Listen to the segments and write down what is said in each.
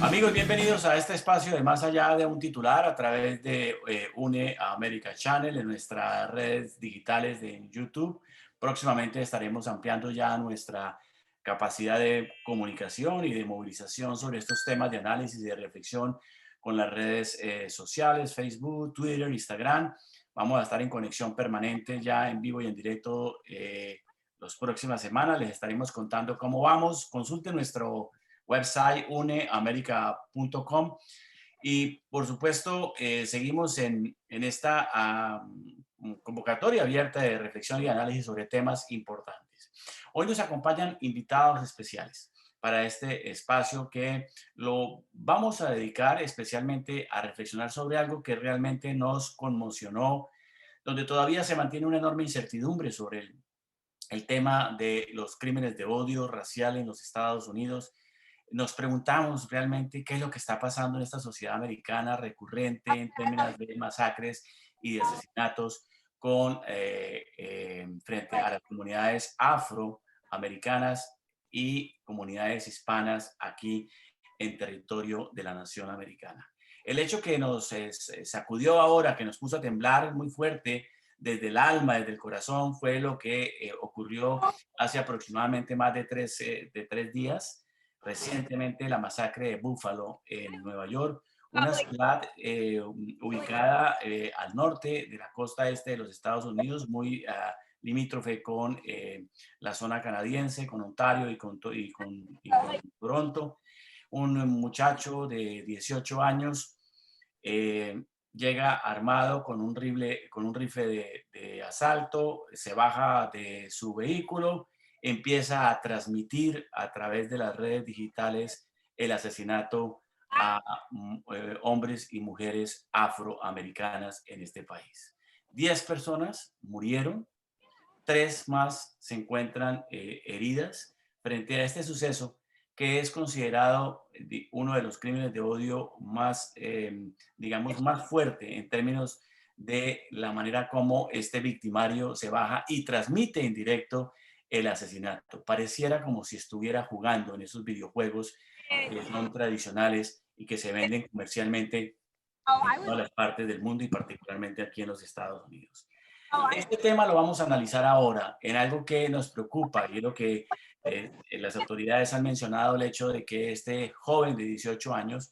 Amigos, bienvenidos a este espacio de Más Allá de un Titular a través de UNE América Channel en nuestras redes digitales de YouTube. Próximamente estaremos ampliando ya nuestra capacidad de comunicación y de movilización sobre estos temas de análisis y de reflexión con las redes sociales, Facebook, Twitter, Instagram. Vamos a estar en conexión permanente ya en vivo y en directo las próximas semanas. Les estaremos contando cómo vamos. Consulten nuestro website uneamerica.com y por supuesto seguimos en esta convocatoria abierta de reflexión y análisis sobre temas importantes. Hoy nos acompañan invitados especiales para este espacio que lo vamos a dedicar especialmente a reflexionar sobre algo que realmente nos conmocionó, donde todavía se mantiene una enorme incertidumbre sobre el tema de los crímenes de odio racial en los Estados Unidos. Nos preguntamos realmente qué es lo que está pasando en esta sociedad americana recurrente en términos de masacres y de asesinatos frente a las comunidades afroamericanas y comunidades hispanas aquí en territorio de la nación americana. El hecho que nos sacudió ahora, que nos puso a temblar muy fuerte desde el alma, desde el corazón, fue lo que ocurrió hace aproximadamente más de tres días, recientemente la masacre de Buffalo en Nueva York, una ciudad ubicada al norte de la costa este de los Estados Unidos, muy limítrofe con la zona canadiense, con Ontario y con Toronto. Un muchacho de 18 años llega armado con un rifle de asalto, se baja de su vehículo, empieza a transmitir a través de las redes digitales el asesinato a hombres y mujeres afroamericanas en este país. 10 personas murieron, 3 más se encuentran heridas frente a este suceso que es considerado uno de los crímenes de odio más, digamos, más fuerte en términos de la manera como este victimario se baja y transmite en directo el asesinato. Pareciera como si estuviera jugando en esos videojuegos que son tradicionales y que se venden comercialmente en todas las partes del mundo y particularmente aquí en los Estados Unidos. Este tema lo vamos a analizar ahora en algo que nos preocupa y es lo que las autoridades han mencionado, el hecho de que este joven de 18 años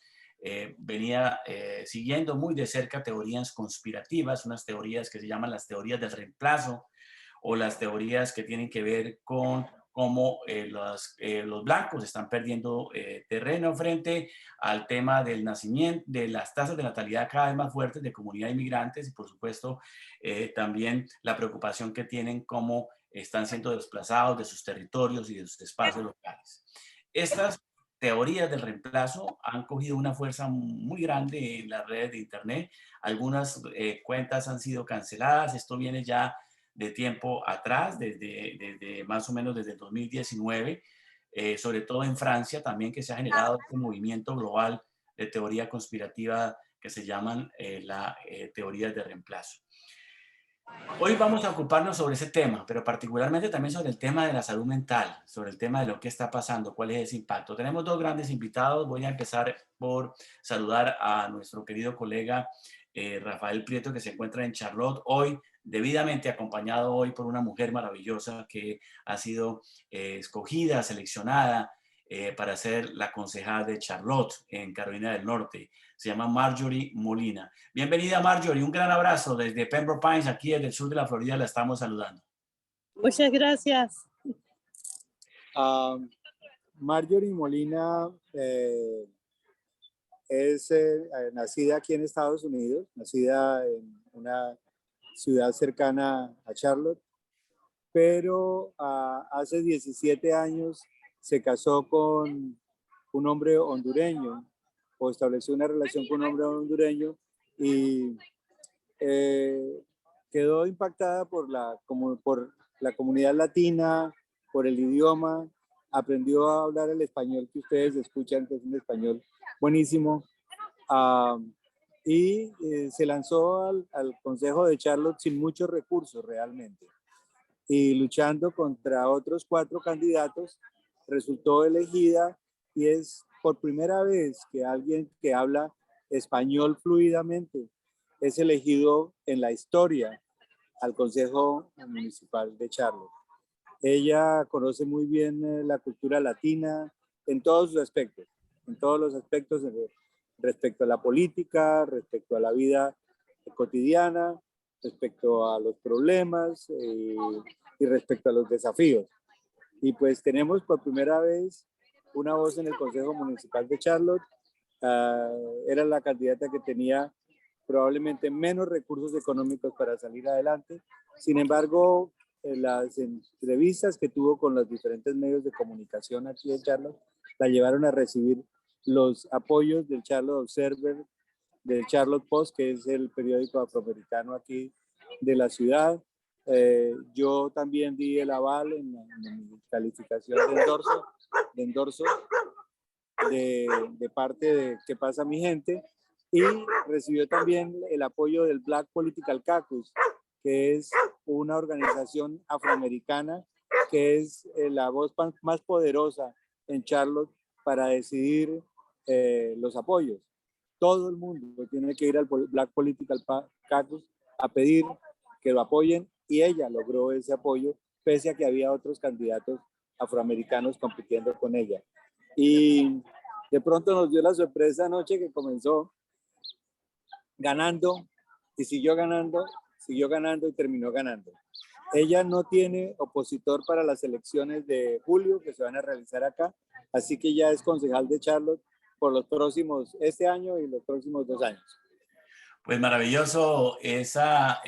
venía siguiendo muy de cerca teorías conspirativas, unas teorías que se llaman las teorías del reemplazo o las teorías que tienen que ver con cómo los blancos están perdiendo terreno frente al tema del nacimiento, de las tasas de natalidad cada vez más fuertes de comunidad de inmigrantes y por supuesto también la preocupación que tienen cómo están siendo desplazados de sus territorios y de sus espacios locales. Estas teorías del reemplazo han cogido una fuerza muy grande en las redes de internet. Algunas cuentas han sido canceladas. Esto viene ya de tiempo atrás, desde más o menos desde el 2019, sobre todo en Francia también, que se ha generado este movimiento global de teoría conspirativa que se llaman teorías de reemplazo. Hoy vamos a ocuparnos sobre ese tema, pero particularmente también sobre el tema de la salud mental, sobre el tema de lo que está pasando, cuál es ese impacto. Tenemos dos grandes invitados. Voy a empezar por saludar a nuestro querido colega Rafael Prieto, que se encuentra en Charlotte hoy, debidamente acompañado hoy por una mujer maravillosa que ha sido escogida, seleccionada para ser la concejal de Charlotte en Carolina del Norte. Se llama Marjorie Molina. Bienvenida, Marjorie. Un gran abrazo desde Pembroke Pines, aquí desde el sur de la Florida. La estamos saludando. Muchas gracias. Marjorie Molina es nacida aquí en Estados Unidos, nacida en una ciudad cercana a Charlotte, pero hace 17 años se casó con un hombre hondureño o estableció una relación con un hombre hondureño y quedó impactada por la comunidad latina, por el idioma, aprendió a hablar el español que ustedes escuchan, que es un español buenísimo, y se lanzó al Consejo de Charlotte sin muchos recursos realmente. Y luchando contra otros 4 candidatos, resultó elegida y es por primera vez que alguien que habla español fluidamente es elegido en la historia al Consejo Municipal de Charlotte. Ella conoce muy bien la cultura latina en todos sus aspectos, en todos los aspectos respecto a la política, respecto a la vida cotidiana, respecto a los problemas y respecto a los desafíos. Y pues tenemos por primera vez una voz en el Consejo Municipal de Charlotte. Era la candidata que tenía probablemente menos recursos económicos para salir adelante. Sin embargo, las entrevistas que tuvo con los diferentes medios de comunicación aquí en Charlotte la llevaron a recibir los apoyos del Charlotte Observer, del Charlotte Post, que es el periódico afroamericano aquí de la ciudad. Yo también di el aval en mi calificación de endorso de parte de ¿Qué pasa mi gente? Y recibió también el apoyo del Black Political Caucus, que es una organización afroamericana que es la voz más poderosa en Charlotte para decidir los apoyos. Todo el mundo tiene que ir al Black Political Caucus a pedir que lo apoyen y ella logró ese apoyo pese a que había otros candidatos afroamericanos compitiendo con ella. Y de pronto nos dio la sorpresa anoche que comenzó ganando y siguió ganando y terminó ganando. Ella no tiene opositor para las elecciones de julio que se van a realizar acá, así que ya es concejal de Charlotte por los próximos, este año y los próximos 2 años. Pues maravilloso esa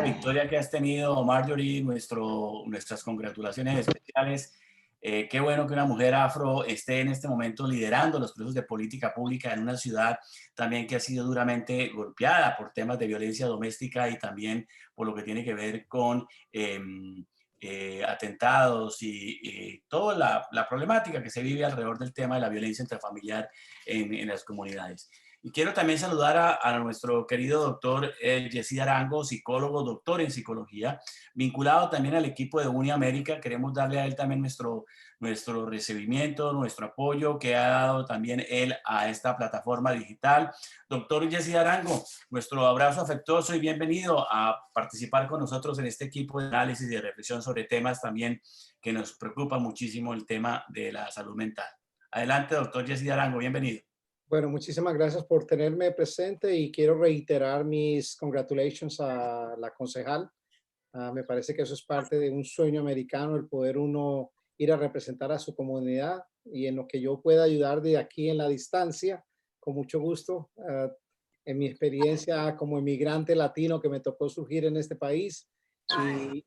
victoria que has tenido, Marjorie, nuestras congratulaciones especiales. Qué bueno que una mujer afro esté en este momento liderando los procesos de política pública en una ciudad también que ha sido duramente golpeada por temas de violencia doméstica y también por lo que tiene que ver con atentados y toda la problemática que se vive alrededor del tema de la violencia intrafamiliar en las comunidades. Y quiero también saludar a nuestro querido doctor Jesse Arango, psicólogo, doctor en psicología, vinculado también al equipo de Uniamérica. Queremos darle a él también nuestro recibimiento, nuestro apoyo que ha dado también él a esta plataforma digital. Doctor Jesse Arango, nuestro abrazo afectuoso y bienvenido a participar con nosotros en este equipo de análisis y de reflexión sobre temas también que nos preocupa muchísimo, el tema de la salud mental. Adelante, doctor Jesse Arango, bienvenido. Bueno, muchísimas gracias por tenerme presente y quiero reiterar mis congratulations a la concejal. Me parece que eso es parte de un sueño americano, el poder uno ir a representar a su comunidad y en lo que yo pueda ayudar de aquí en la distancia, con mucho gusto. En mi experiencia como inmigrante latino que me tocó surgir en este país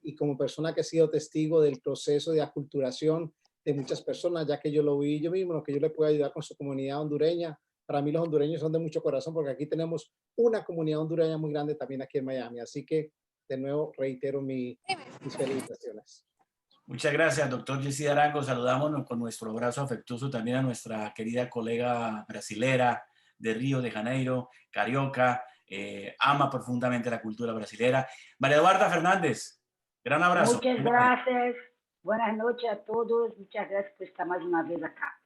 y como persona que he sido testigo del proceso de aculturación de muchas personas, ya que yo lo vi yo mismo, lo que yo le puedo ayudar con su comunidad hondureña. Para mí los hondureños son de mucho corazón porque aquí tenemos una comunidad hondureña muy grande también aquí en Miami. Así que de nuevo reitero mis felicitaciones. Muchas gracias, doctor Jesse Arango. Saludamos con nuestro abrazo afectuoso también a nuestra querida colega brasilera de Río de Janeiro, carioca, ama profundamente la cultura brasilera. María Eduarda Fernández, gran abrazo. Muchas gracias. Buenas noches a todos. Muchas gracias por estar más una vez acá.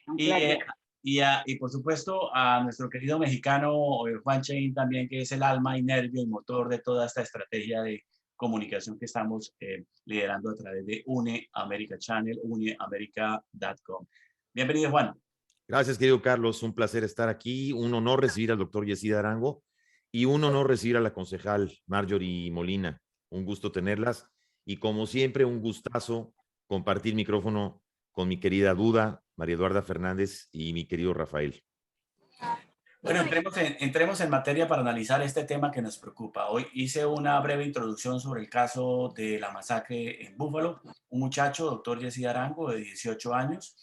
Un placer. Y por supuesto a nuestro querido mexicano Juan Chain también, que es el alma y nervio y motor de toda esta estrategia de comunicación que estamos liderando a través de Une America Channel, uneamerica.com. Bienvenido, Juan. Gracias, querido Carlos. Un placer estar aquí. Un honor recibir al doctor Jesse Arango y un honor recibir a la concejal Marjorie Molina. Un gusto tenerlas y, como siempre, un gustazo compartir micrófono con mi querida Duda, María Eduarda Fernández y mi querido Rafael. Bueno, entremos en materia para analizar este tema que nos preocupa. Hoy hice una breve introducción sobre el caso de la masacre en Búfalo. Un muchacho, doctor Jesse Arango, de 18 años,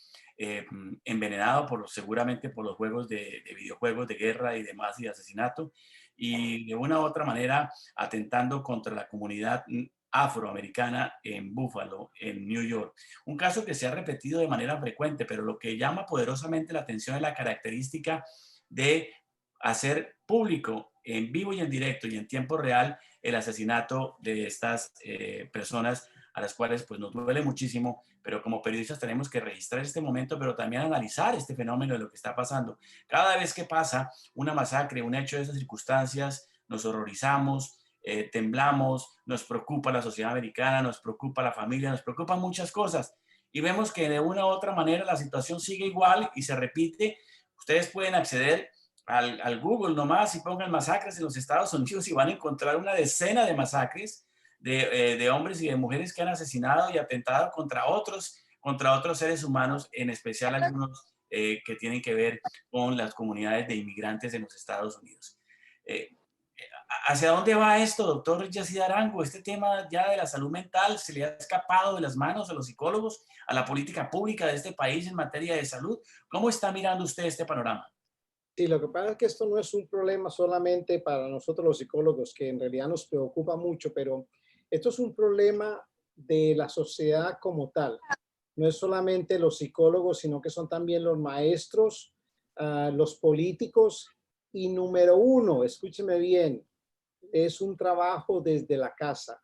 envenenado seguramente por los juegos de videojuegos de guerra y demás y de asesinato, y de una u otra manera atentando contra la comunidad afroamericana en Búfalo, en New York. Un caso que se ha repetido de manera frecuente, pero lo que llama poderosamente la atención es la característica de hacer público en vivo y en directo y en tiempo real el asesinato de estas personas a las cuales pues nos duele muchísimo, pero como periodistas tenemos que registrar este momento, pero también analizar este fenómeno de lo que está pasando. Cada vez que pasa una masacre, un hecho de esas circunstancias, nos horrorizamos, temblamos, nos preocupa la sociedad americana, nos preocupa la familia, nos preocupan muchas cosas y vemos que de una u otra manera la situación sigue igual y se repite. Ustedes pueden acceder al Google nomás y pongan masacres en los Estados Unidos y van a encontrar una decena de masacres de hombres y de mujeres que han asesinado y atentado contra otros seres humanos, en especial algunos que tienen que ver con las comunidades de inmigrantes en los Estados Unidos. ¿Hacia dónde va esto, doctor Yacida Arango? Este tema ya de la salud mental se le ha escapado de las manos a los psicólogos, a la política pública de este país en materia de salud. ¿Cómo está mirando usted este panorama? Sí, lo que pasa es que esto no es un problema solamente para nosotros los psicólogos, que en realidad nos preocupa mucho, pero esto es un problema de la sociedad como tal. No es solamente los psicólogos, sino que son también los maestros, los políticos y número uno, escúcheme bien, es un trabajo desde la casa.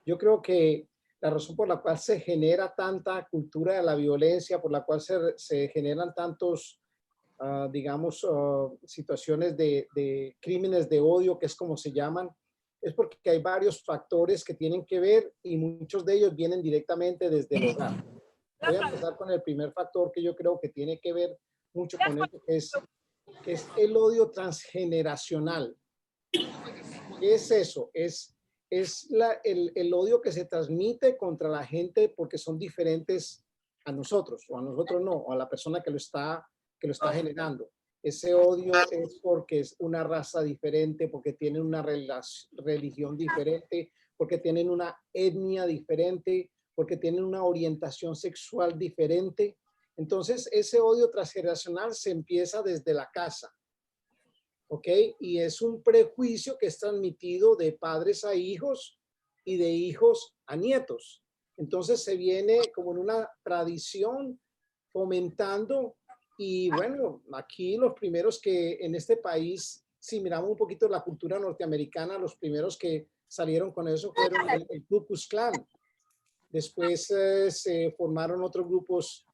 Yo creo que la razón por la cual se genera tanta cultura de la violencia, por la cual se generan tantos, digamos, situaciones de crímenes de odio, que es como se llaman, es porque hay varios factores que tienen que ver y muchos de ellos vienen directamente desde el hogar. Voy a empezar con el primer factor que yo creo que tiene que ver mucho con esto, que es el odio transgeneracional. ¿Qué es eso? Es el odio que se transmite contra la gente porque son diferentes a nosotros, o a nosotros no, o a la persona que lo está generando. Ese odio es porque es una raza diferente, porque tienen una religión diferente, porque tienen una etnia diferente, porque tienen una orientación sexual diferente. Entonces, ese odio transgeneracional se empieza desde la casa. ¿Ok? Y es un prejuicio que es transmitido de padres a hijos y de hijos a nietos. Entonces se viene como en una tradición fomentando. Y bueno, aquí los primeros que en este país, si miramos un poquito la cultura norteamericana, los primeros que salieron con eso fueron el Ku Klux Klan. Después se formaron otros grupos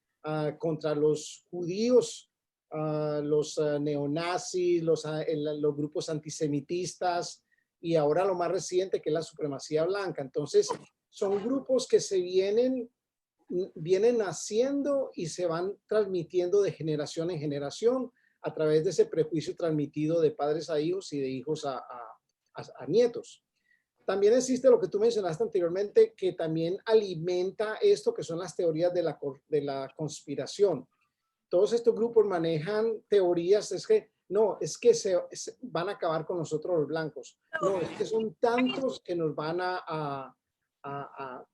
contra los judíos, los neonazis, los grupos antisemitistas y ahora lo más reciente que es la supremacía blanca. Entonces son grupos que se vienen naciendo y se van transmitiendo de generación en generación a través de ese prejuicio transmitido de padres a hijos y de hijos a nietos. También existe lo que tú mencionaste anteriormente, que también alimenta esto, que son las teorías de la conspiración. Todos estos grupos manejan teorías, es que se van a acabar con nosotros los blancos. No, es que son tantos que nos van a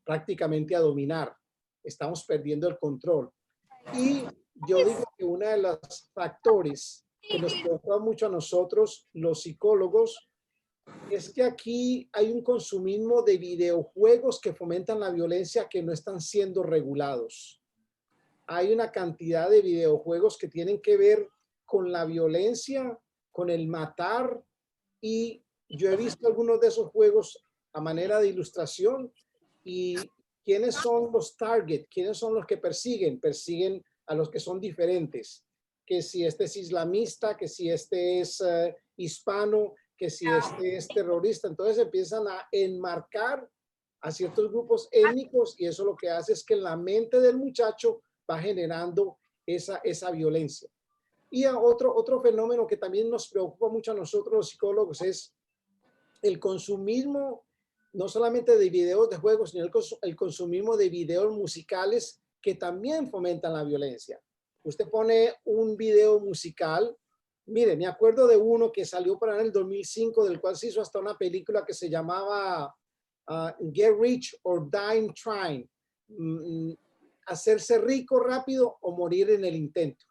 prácticamente a dominar. Estamos perdiendo el control. Y yo digo que uno de los factores que nos preocupa mucho a nosotros, los psicólogos, es que aquí hay un consumismo de videojuegos que fomentan la violencia que no están siendo regulados. Hay una cantidad de videojuegos que tienen que ver con la violencia, con el matar, y yo he visto algunos de esos juegos a manera de ilustración. Y ¿quiénes son los target? ¿Quiénes son los que persiguen? Persiguen a los que son diferentes. Que si este es islamista, que si este es hispano, que si este es terrorista. Entonces empiezan a enmarcar a ciertos grupos étnicos y eso lo que hace es que en la mente del muchacho va generando esa violencia. Y a otro fenómeno que también nos preocupa mucho a nosotros los psicólogos es el consumismo, no solamente de videos de juegos, sino el consumismo de videos musicales que también fomentan la violencia. Usted pone un video musical Mire, me acuerdo de uno que salió para en el 2005, del cual se hizo hasta una película que se llamaba Get Rich or Die Trying. Hacerse rico rápido o morir en el intento.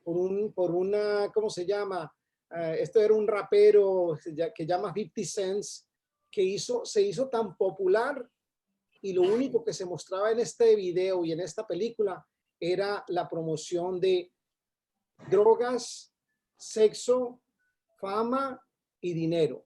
Por una, ¿cómo se llama? Esto era un rapero que llama 50 Cents, que se hizo tan popular y lo único que se mostraba en este video y en esta película era la promoción de drogas, sexo, fama y dinero.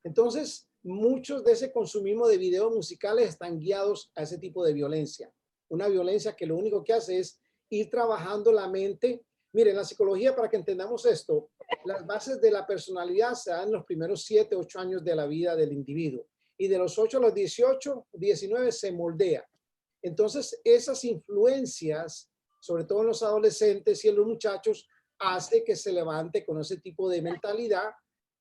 Entonces, muchos de ese consumismo de videos musicales están guiados a ese tipo de violencia. Una violencia que lo único que hace es ir trabajando la mente. Miren, la psicología, para que entendamos esto, las bases de la personalidad se dan en los primeros 7, 8 años de la vida del individuo. Y de los 8 a los 18, 19 se moldea. Entonces, esas influencias, sobre todo en los adolescentes y en los muchachos, hace que se levante con ese tipo de mentalidad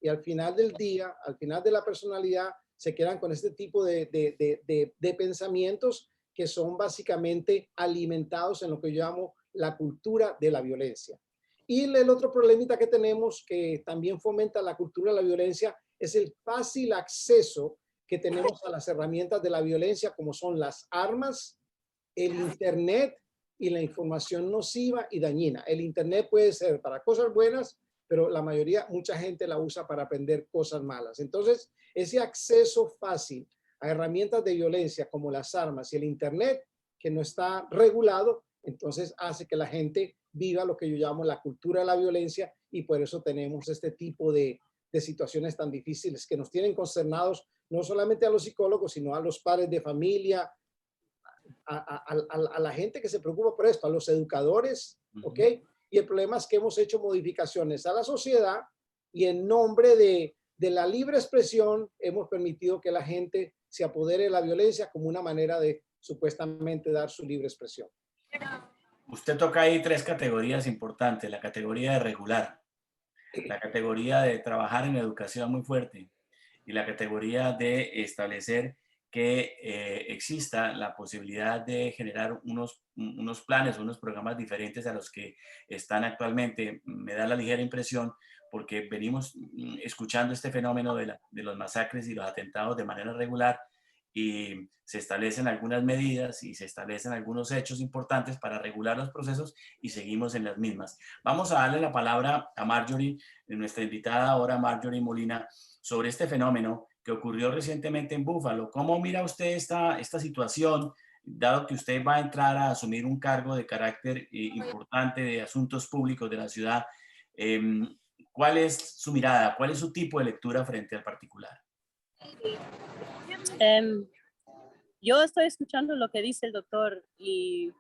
y al final del día, al final de la personalidad, se quedan con este tipo de pensamientos que son básicamente alimentados en lo que yo llamo la cultura de la violencia. Y el otro problemita que tenemos que también fomenta la cultura de la violencia es el fácil acceso que tenemos a las herramientas de la violencia, como son las armas, el internet y la información nociva y dañina. El internet puede ser para cosas buenas, pero la mayoría, mucha gente la usa para aprender cosas malas. Entonces, ese acceso fácil a herramientas de violencia como las armas y el internet que no está regulado, entonces hace que la gente viva lo que yo llamo la cultura de la violencia y por eso tenemos este tipo de situaciones tan difíciles que nos tienen consternados no solamente a los psicólogos, sino a los padres de familia, a la gente que se preocupa por esto, a los educadores, ¿ok? Y el problema es que hemos hecho modificaciones a la sociedad y en nombre de la libre expresión hemos permitido que la gente se apodere de la violencia como una manera de supuestamente dar su libre expresión. Usted toca ahí 3 categorías importantes, la categoría de regular, la categoría de trabajar en educación muy fuerte y la categoría de establecer que exista la posibilidad de generar unos planes, unos programas diferentes a los que están actualmente. Me da la ligera impresión porque venimos escuchando este fenómeno de los masacres y los atentados de manera regular y se establecen algunas medidas y se establecen algunos hechos importantes para regular los procesos y seguimos en las mismas. Vamos a darle la palabra a Marjorie, nuestra invitada ahora, Marjorie Molina, sobre este fenómeno que ocurrió recientemente en Búfalo. ¿Cómo mira usted esta situación, dado que usted va a entrar a asumir un cargo de carácter importante de asuntos públicos de la ciudad? ¿Cuál es su mirada? ¿Cuál es su tipo de lectura frente al particular? Yo estoy escuchando lo que dice el doctor y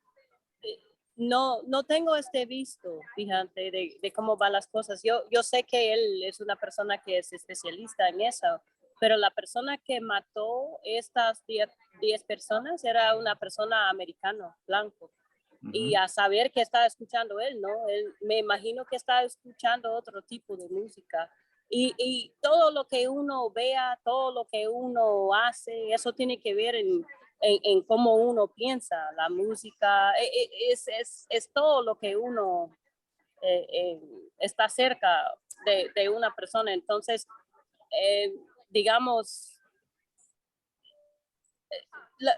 no tengo visto, fíjate, de cómo van las cosas. Yo sé que él es una persona que es especialista en eso, pero la persona que mató estas 10 personas era una persona americana, blanco. Y a saber que está escuchando él, ¿no? Él, me imagino que está escuchando otro tipo de música. Y todo lo que uno vea, todo lo que uno hace, eso tiene que ver en cómo uno piensa. La música es todo lo que uno está cerca de una persona. Entonces, digamos,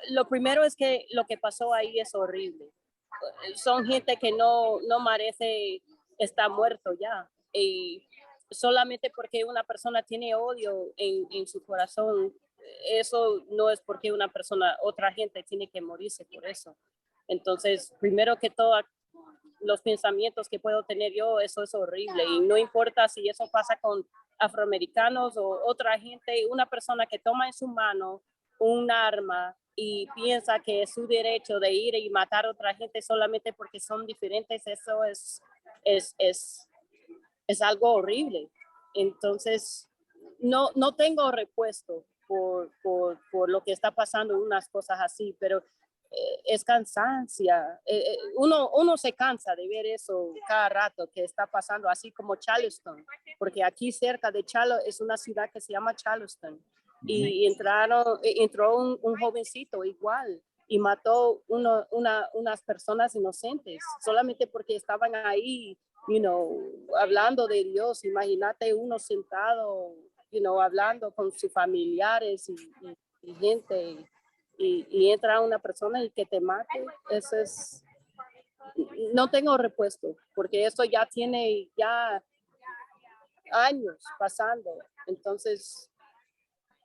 lo primero es que lo que pasó ahí es horrible. Son gente que no merece estar muerto ya. Y solamente porque una persona tiene odio en su corazón, eso no es porque otra gente tiene que morirse por eso. Entonces, primero que todo, los pensamientos que puedo tener yo, eso es horrible. Y no importa si eso pasa con afroamericanos o otra gente, una persona que toma en su mano un arma y piensa que es su derecho de ir y matar a otra gente solamente porque son diferentes, eso es algo horrible. Entonces, no tengo repuesto por lo que está pasando, unas cosas así, pero es cansancia. Uno se cansa de ver eso cada rato que está pasando, así como Charleston, porque aquí cerca de Charleston es una ciudad que se llama Charleston. Y entró un jovencito igual y mató unas personas inocentes solamente porque estaban ahí hablando de Dios. Imagínate uno sentado, hablando con sus familiares y gente, y entra una persona y que te mate. Eso es, no tengo repuesto, porque esto ya tiene años pasando. Entonces,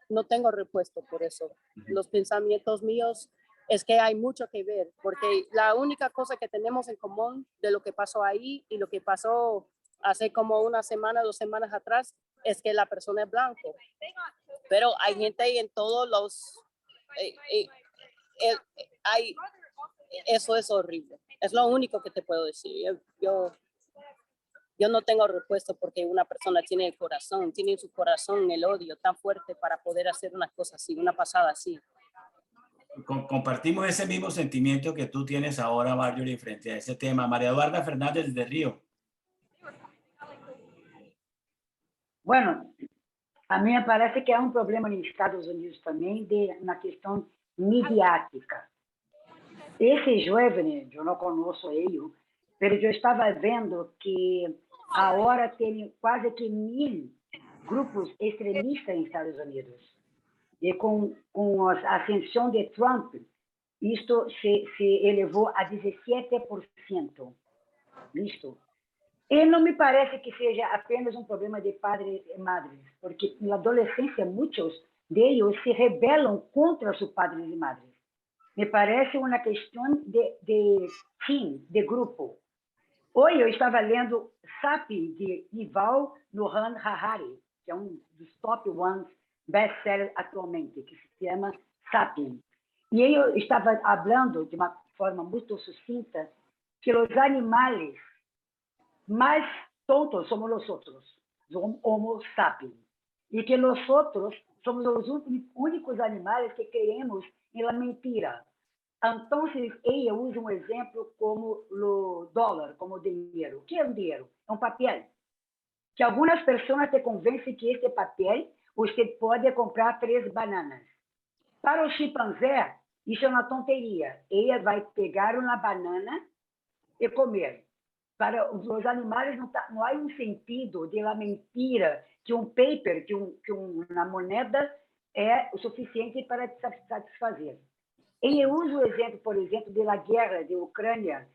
no tengo repuesto por eso. Los pensamientos míos es que hay mucho que ver, porque la única cosa que tenemos en común de lo que pasó ahí y lo que pasó hace como una semana, 2 semanas atrás, es que la persona es blanco. Pero hay gente en todos los... eso es horrible. Es lo único que te puedo decir. Yo no tengo respuesta porque una persona tiene en su corazón el odio tan fuerte para poder hacer una cosa así, una pasada así. Compartimos ese mismo sentimiento que tú tienes ahora, Marjorie, frente a ese tema. María Eduarda Fernández de Río. Bueno, a mim me parece que há problema nos Estados Unidos também na questão midiática. Esse jovem, eu não conheço ele, mas eu estava vendo que agora tem quase que 1000 grupos extremistas nos Estados Unidos. E com a ascensão de Trump, isto se elevou a 17%. Listo? E não me parece que seja apenas problema de padres e madres, porque na adolescência muitos deles se rebelam contra seus padres e madres. Me parece uma questão de team, de grupo. Hoje eu estava lendo Sapiens, de Yuval Noah Harari, que é dos top ones best-sellers atualmente, que se chama Sapiens. E eu estava falando de uma forma muito sucinta que os animais mais tontos somos nós outros, somos Homo sapiens, e que nós outros somos os únicos animais que creemos em la mentira. Então, ele usa exemplo como o dólar, como dinheiro. O que é dinheiro? É papel. Que algumas pessoas te convencem que este papel você pode comprar 3 bananas. Para o chimpanzé, isso é uma tonteria. Ele vai pegar uma banana e comer. Para os animais não há sentido de la mentira que paper, que uma moneda é o suficiente para te satisfazer. Ele usa o exemplo, por exemplo, da guerra de Ucrânia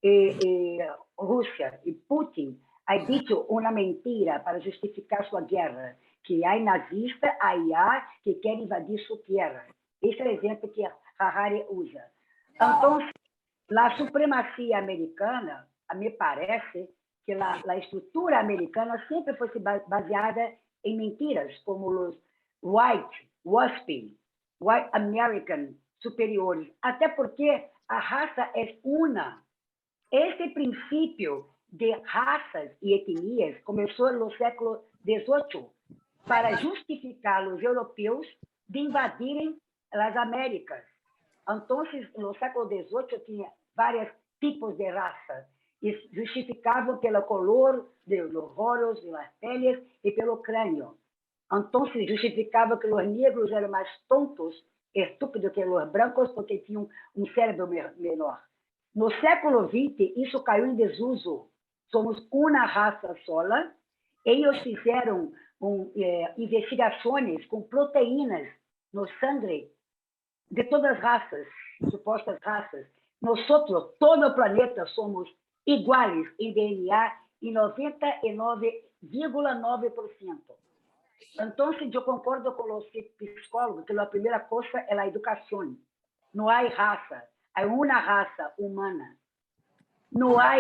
e Rússia. E Putin ha dito uma mentira para justificar sua guerra, que há nazista, há que quer invadir sua terra. Esse é o exemplo que Harari usa. Então, a supremacia americana, me parece que a estrutura americana sempre foi baseada em mentiras, como os white, waspy, white American superiores, até porque a raça é uma. Este princípio de raças e etnias começou no século XVIII, para justificar os europeus de invadirem as Américas. Então, no século XVIII, tinha vários tipos de raças, e justificavam pelo color dos olhos, das peles e pelo crânio. Então, se justificava que os negros eram mais tontos, estúpidos que os brancos, porque tinham cérebro menor. No século XX, isso caiu em desuso. Somos uma raça sola. Eles fizeram investigações com proteínas no sangue de todas as raças, supostas raças. Nós, todo o planeta, somos iguais em DNA em 99,9%. Então, eu concordo com os psicólogos que a primeira coisa é a educação. Não há raça, há uma raça humana. Não há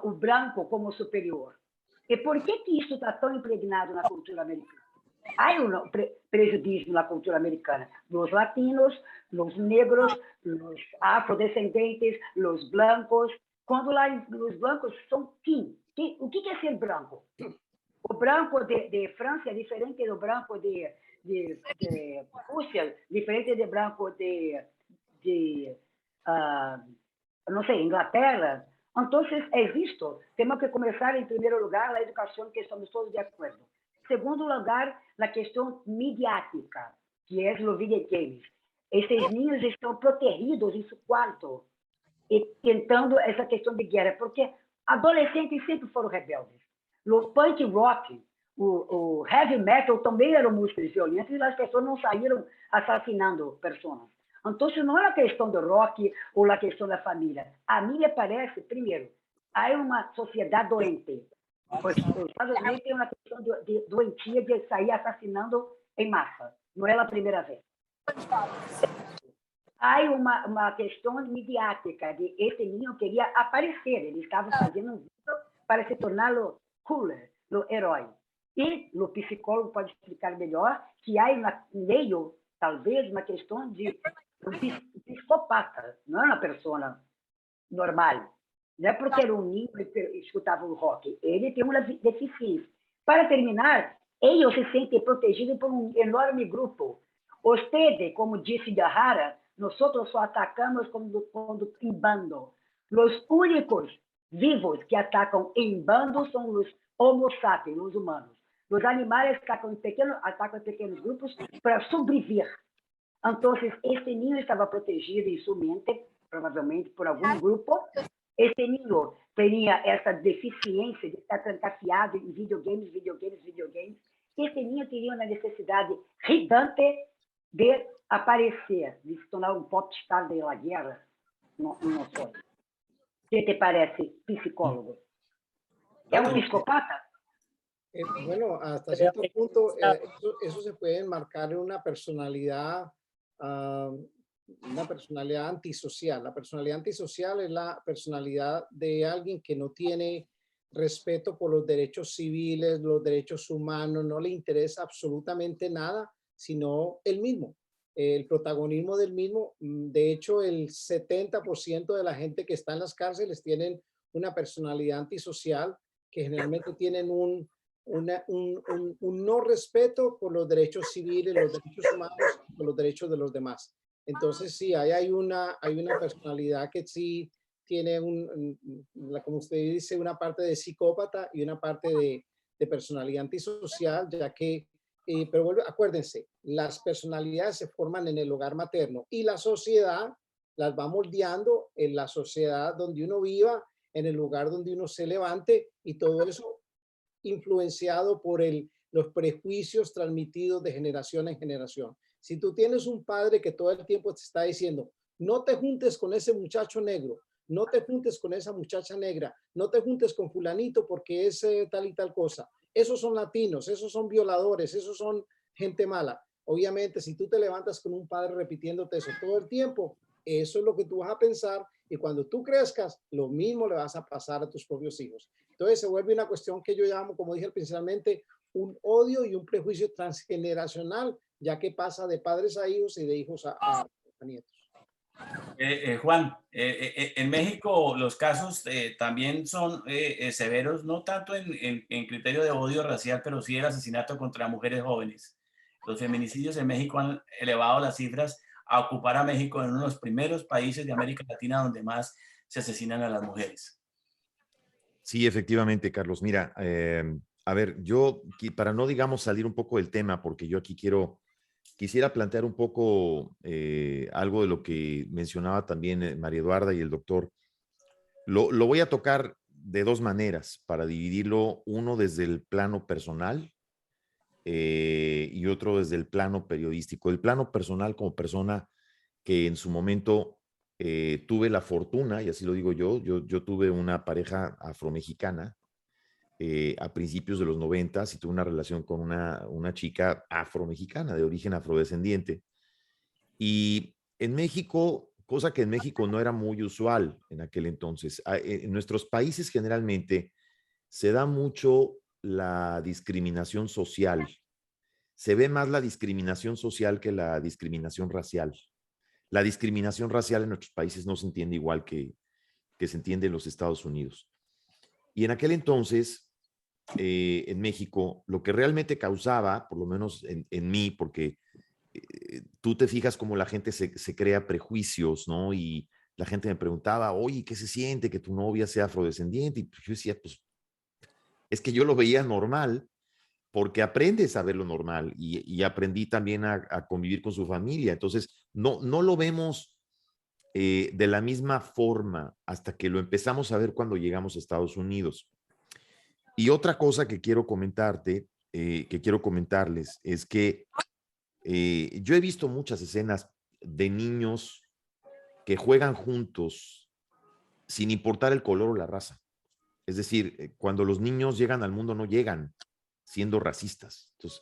o branco como superior. E por que isso está tão impregnado na cultura americana? Há prejuízo na cultura americana. Os latinos, os negros, os afrodescendentes, os blancos. Quando lá os blancos são quem? O que é ser branco? O branco de França é diferente do branco de Rússia, diferente do branco não sei, Inglaterra. Então, é isto. Temos que começar, em primeiro lugar, a educação, que estamos todos de acordo. Em segundo lugar, a questão midiática, que é o videogame. Esses ninhos estão protegidos em seu quarto, e tentando essa questão de guerra, porque Adolescentes sempre foram rebeldes. O punk rock, o heavy metal também eram músicas violentas e as pessoas não saíram assassinando pessoas. Então, não é a questão do rock ou a questão da família. A mim me parece, primeiro, há uma sociedade doente. Os Estados Unidos têm uma questão de doentia de sair assassinando em massa. Não é a primeira vez. Há uma questão midiática de esse menino queria aparecer. Ele estava fazendo um vídeo para se torná-lo cooler, o herói. E o psicólogo pode explicar melhor que há no meio, talvez, uma questão de um psicopata, não é uma pessoa normal. Não é porque era um menino e escutava o rock. Ele tem uma deficiência. Para terminar, eles se sentem protegidos por um enorme grupo. Você, como disse Gahara, nós só atacamos quando em bando. Os únicos vivos que atacam em bando são os homo sapiens, os humanos. Os animais atacam em pequenos grupos para sobreviver. Então, este ninho estava protegido em sua mente, provavelmente por algum grupo. Este ninho tinha essa deficiência de estar trancafiado em videogames. Este ninho teria uma necessidade gigante de aparecer, de se tornar um popstar da guerra. Não sei. O que te parece, psicólogo? ¿Es un psicópata? Bueno, hasta cierto punto eso se puede enmarcar en una personalidad antisocial. La personalidad antisocial es la personalidad de alguien que no tiene respeto por los derechos civiles, los derechos humanos, no le interesa absolutamente nada, sino él mismo, el protagonismo del mismo. De hecho, el 70% de la gente que está en las cárceles tienen una personalidad antisocial, que generalmente tienen un no respeto por los derechos civiles, los derechos humanos, por los derechos de los demás. Entonces, sí, hay una personalidad que sí tiene, como usted dice, una parte de psicópata y una parte de personalidad antisocial, ya que, pero acuérdense, las personalidades se forman en el hogar materno y la sociedad las va moldeando en la sociedad donde uno viva, en el lugar donde uno se levante, y todo eso influenciado por los prejuicios transmitidos de generación en generación. Si tú tienes un padre que todo el tiempo te está diciendo, no te juntes con ese muchacho negro, no te juntes con esa muchacha negra, no te juntes con fulanito porque es tal y tal cosa. Esos son latinos, esos son violadores, esos son gente mala. Obviamente, si tú te levantas con un padre repitiéndote eso todo el tiempo, eso es lo que tú vas a pensar, y cuando tú crezcas, lo mismo le vas a pasar a tus propios hijos. Entonces se vuelve una cuestión que yo llamo, como dije principalmente, un odio y un prejuicio transgeneracional, ya que pasa de padres a hijos y de hijos a nietos. Juan, en México los casos también son severos, no tanto en criterio de odio racial, pero sí el asesinato contra mujeres jóvenes. Los feminicidios en México han elevado las cifras a ocupar a México en uno de los primeros países de América Latina donde más se asesinan a las mujeres. Sí, efectivamente, Carlos. Mira, a ver, yo, para no, digamos, salir un poco del tema, porque yo aquí quisiera plantear un poco algo de lo que mencionaba también María Eduarda y el doctor. Lo voy a tocar de dos maneras, para dividirlo, uno desde el plano personal y otro desde el plano periodístico. El plano personal, como persona que en su momento tuve la fortuna, y así lo digo yo tuve una pareja afromexicana a principios de los 90, y tuve una relación con una chica afromexicana de origen afrodescendiente. Y en México, cosa que en México no era muy usual en aquel entonces, en nuestros países generalmente se da mucho la discriminación social. Se ve más la discriminación social que la discriminación racial. La discriminación racial en nuestros países no se entiende igual que se entiende en los Estados Unidos. Y en aquel entonces, en México, lo que realmente causaba, por lo menos en mí, porque tú te fijas cómo la gente se crea prejuicios, ¿no? Y la gente me preguntaba, oye, ¿qué se siente que tu novia sea afrodescendiente? Y yo decía, pues, es que yo lo veía normal, porque aprendes a ver lo normal, y aprendí también a convivir con su familia. Entonces, no lo vemos de la misma forma hasta que lo empezamos a ver cuando llegamos a Estados Unidos. Y otra cosa que quiero comentarte, que quiero comentarles, es que yo he visto muchas escenas de niños que juegan juntos sin importar el color o la raza. Es decir, cuando los niños llegan al mundo no llegan siendo racistas. Entonces,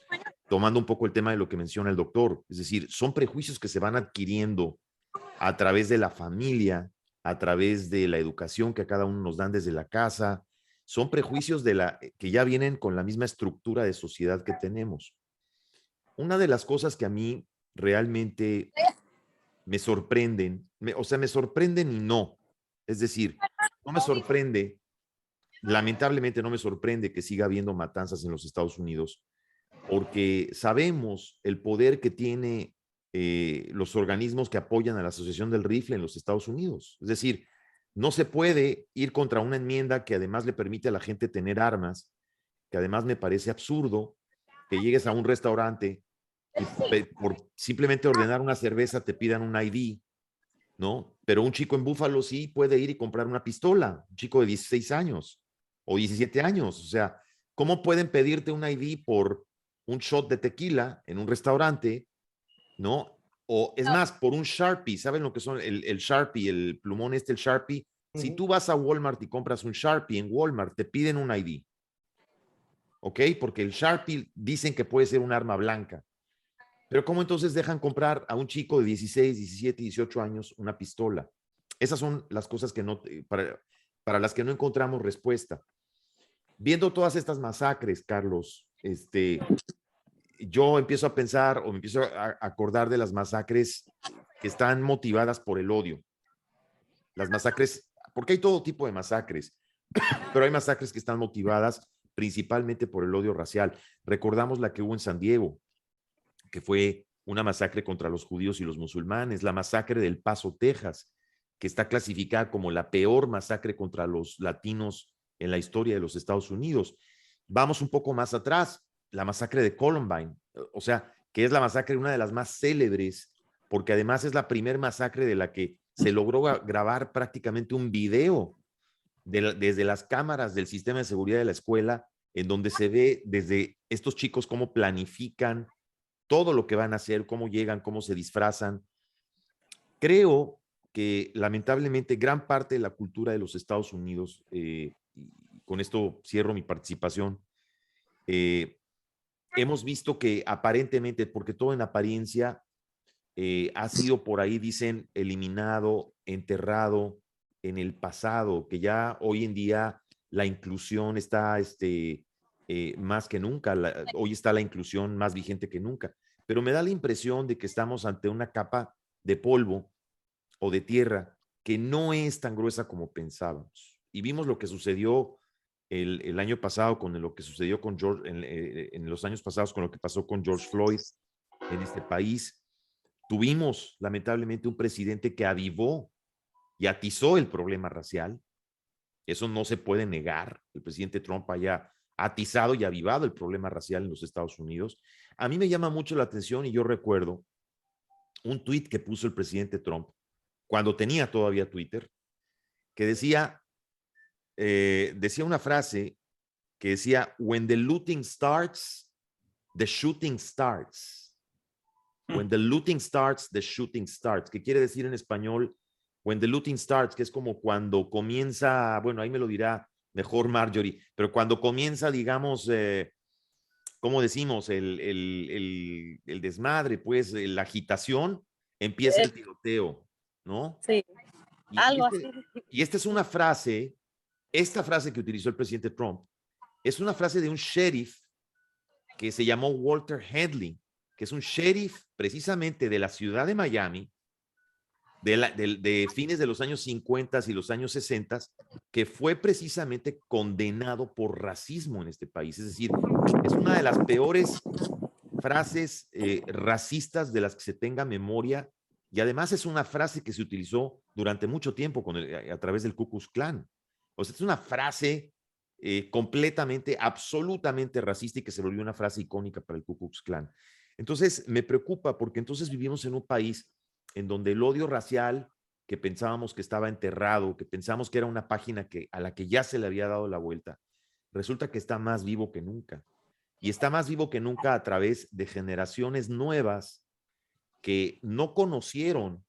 tomando un poco el tema de lo que menciona el doctor, es decir, son prejuicios que se van adquiriendo a través de la familia, a través de la educación que a cada uno nos dan desde la casa. Son prejuicios que ya vienen con la misma estructura de sociedad que tenemos. Una de las cosas que a mí realmente me sorprenden, me sorprenden y no. Es decir, no me sorprende, lamentablemente no me sorprende que siga habiendo matanzas en los Estados Unidos, porque sabemos el poder que tiene los organismos que apoyan a la Asociación del Rifle en los Estados Unidos. Es decir, no se puede ir contra una enmienda que además le permite a la gente tener armas, que además me parece absurdo que llegues a un restaurante y por simplemente ordenar una cerveza te pidan un ID, ¿no? Pero un chico en Búfalo sí puede ir y comprar una pistola, un chico de 16 años o 17 años. O sea, ¿cómo pueden pedirte un ID por un shot de tequila en un restaurante, ¿no? O es más, por un Sharpie, ¿saben lo que son el Sharpie, el plumón el Sharpie? Si tú vas a Walmart y compras un Sharpie en Walmart, te piden un ID, ¿ok? Porque el Sharpie dicen que puede ser un arma blanca. Pero ¿cómo entonces dejan comprar a un chico de 16, 17, 18 años una pistola? Esas son las cosas que no, para las que no encontramos respuesta. Viendo todas estas masacres, Carlos, yo empiezo a pensar o me empiezo a acordar de las masacres que están motivadas por el odio. Las masacres, porque hay todo tipo de masacres, pero hay masacres que están motivadas principalmente por el odio racial. Recordamos la que hubo en San Diego, que fue una masacre contra los judíos y los musulmanes, la masacre del Paso, Texas, que está clasificada como la peor masacre contra los latinos en la historia de los Estados Unidos. Vamos un poco más atrás, la masacre de Columbine, o sea, que es la masacre, una de las más célebres, porque además es la primer masacre de la que se logró grabar prácticamente un video desde las cámaras del sistema de seguridad de la escuela, en donde se ve desde estos chicos cómo planifican todo lo que van a hacer, cómo llegan, cómo se disfrazan. Creo que lamentablemente gran parte de la cultura de los Estados Unidos, y con esto cierro mi participación, hemos visto que aparentemente, porque todo en apariencia, ha sido por ahí, dicen, eliminado, enterrado en el pasado, que ya hoy en día la inclusión está más que nunca, hoy está la inclusión más vigente que nunca, pero me da la impresión de que estamos ante una capa de polvo o de tierra que no es tan gruesa como pensábamos. Y vimos lo que sucedió el año pasado con lo que sucedió con George, en los años pasados con lo que pasó con George Floyd en este país. Tuvimos lamentablemente un presidente que avivó y atizó el problema racial. Eso no se puede negar. El presidente Trump haya atizado y avivado el problema racial en los Estados Unidos. A mí me llama mucho la atención y yo recuerdo un tuit que puso el presidente Trump cuando tenía todavía Twitter, que decía una frase que decía, when the looting starts, the shooting starts. When the looting starts, the shooting starts. ¿Qué quiere decir en español? When the looting starts, que es como cuando comienza, bueno, ahí me lo dirá mejor Marjorie, pero cuando comienza, digamos, ¿cómo decimos? El desmadre, pues, la agitación, empieza el tiroteo, ¿no? Sí, algo así. Y esta es una frase, esta frase que utilizó el presidente Trump, es una frase de un sheriff que se llamó Walter Headley, que es un sheriff precisamente de la ciudad de Miami, de fines de los años 50 y los años 60, que fue precisamente condenado por racismo en este país. Es decir, es una de las peores frases racistas de las que se tenga memoria, y además es una frase que se utilizó durante mucho tiempo a través del Ku Klux Klan. O sea, es una frase completamente, absolutamente racista y que se volvió una frase icónica para el Ku Klux Klan. Entonces, me preocupa porque entonces vivimos en un país en donde el odio racial, que pensábamos que estaba enterrado, que pensamos que era una página a la que ya se le había dado la vuelta, resulta que está más vivo que nunca. Y está más vivo que nunca a través de generaciones nuevas que no conocieron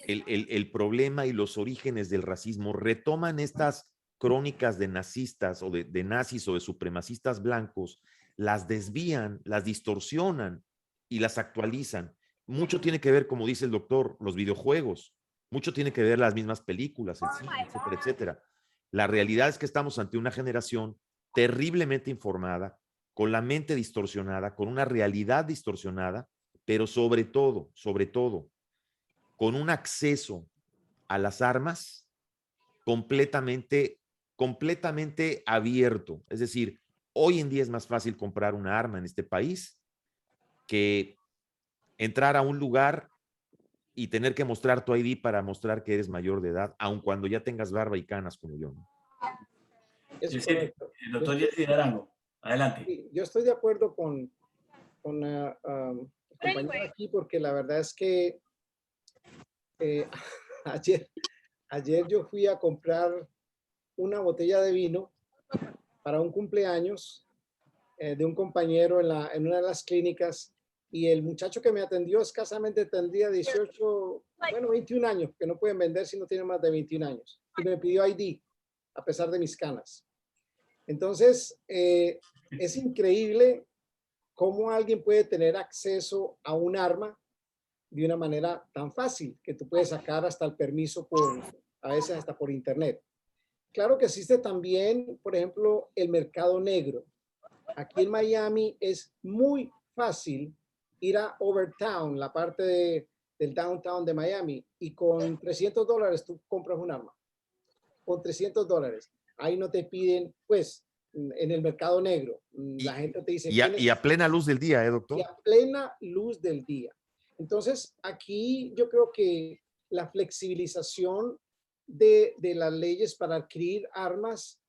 el problema y los orígenes del racismo, retoman estas crónicas de nazistas o de nazis o de supremacistas blancos, las desvían, las distorsionan y las actualizan. Mucho tiene que ver, como dice el doctor, los videojuegos, mucho tiene que ver las mismas películas, el cine, etcétera, etcétera. La realidad es que estamos ante una generación terriblemente informada, con la mente distorsionada, con una realidad distorsionada, pero sobre todo, con un acceso a las armas completamente abierto. Es decir, hoy en día es más fácil comprar una arma en este país que entrar a un lugar y tener que mostrar tu ID para mostrar que eres mayor de edad, aun cuando ya tengas barba y canas como yo, ¿no? Es correcto. El doctor Yesida Arango, adelante. Sí, yo estoy de acuerdo con el compañero aquí, porque la verdad es que ayer yo fui a comprar una botella de vino para un cumpleaños de un compañero en una de las clínicas, y el muchacho que me atendió escasamente tendría 18, bueno, 21 años, que no pueden vender si no tienen más de 21 años. Y me pidió ID, a pesar de mis canas. Entonces, es increíble cómo alguien puede tener acceso a un arma de una manera tan fácil, que tú puedes sacar hasta el permiso a veces hasta por internet. Claro que existe también, por ejemplo, el mercado negro. Aquí en Miami es muy fácil ir a Overtown, la parte del downtown de Miami, y con $300 tú compras un arma. Con $300. Ahí no te piden, pues, en el mercado negro. La gente te dice... Y a plena luz del día, doctor? Y a plena luz del día. Entonces, aquí yo creo que la flexibilización de las leyes para adquirir armas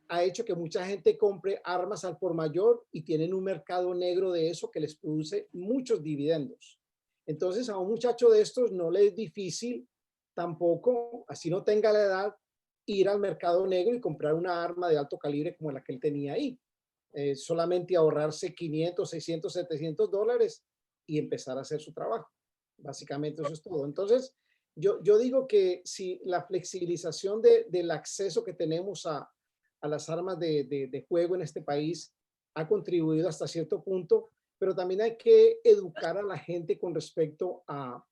ha hecho que mucha gente compre armas al por mayor y tienen un mercado negro de eso que les produce muchos dividendos. Entonces, a un muchacho de estos no le es difícil tampoco, así no tenga la edad, ir al mercado negro y comprar una arma de alto calibre como la que él tenía ahí. Solamente ahorrarse 500, 600, $700 y empezar a hacer su trabajo. Básicamente eso es todo. Entonces, yo digo que si la flexibilización del acceso que tenemos a las armas de juego en este país ha contribuido hasta cierto punto, pero también hay que educar a la gente con respecto a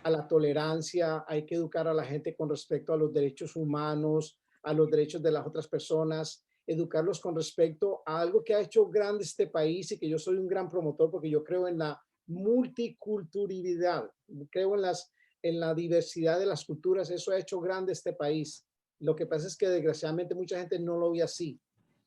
la tolerancia, hay que educar a la gente con respecto a los derechos humanos, a los derechos de las otras personas, educarlos con respecto a algo que ha hecho grande este país y que yo soy un gran promotor porque yo creo en la multiculturalidad, creo en la diversidad de las culturas. Eso ha hecho grande este país. Lo que pasa es que desgraciadamente mucha gente no lo ve así,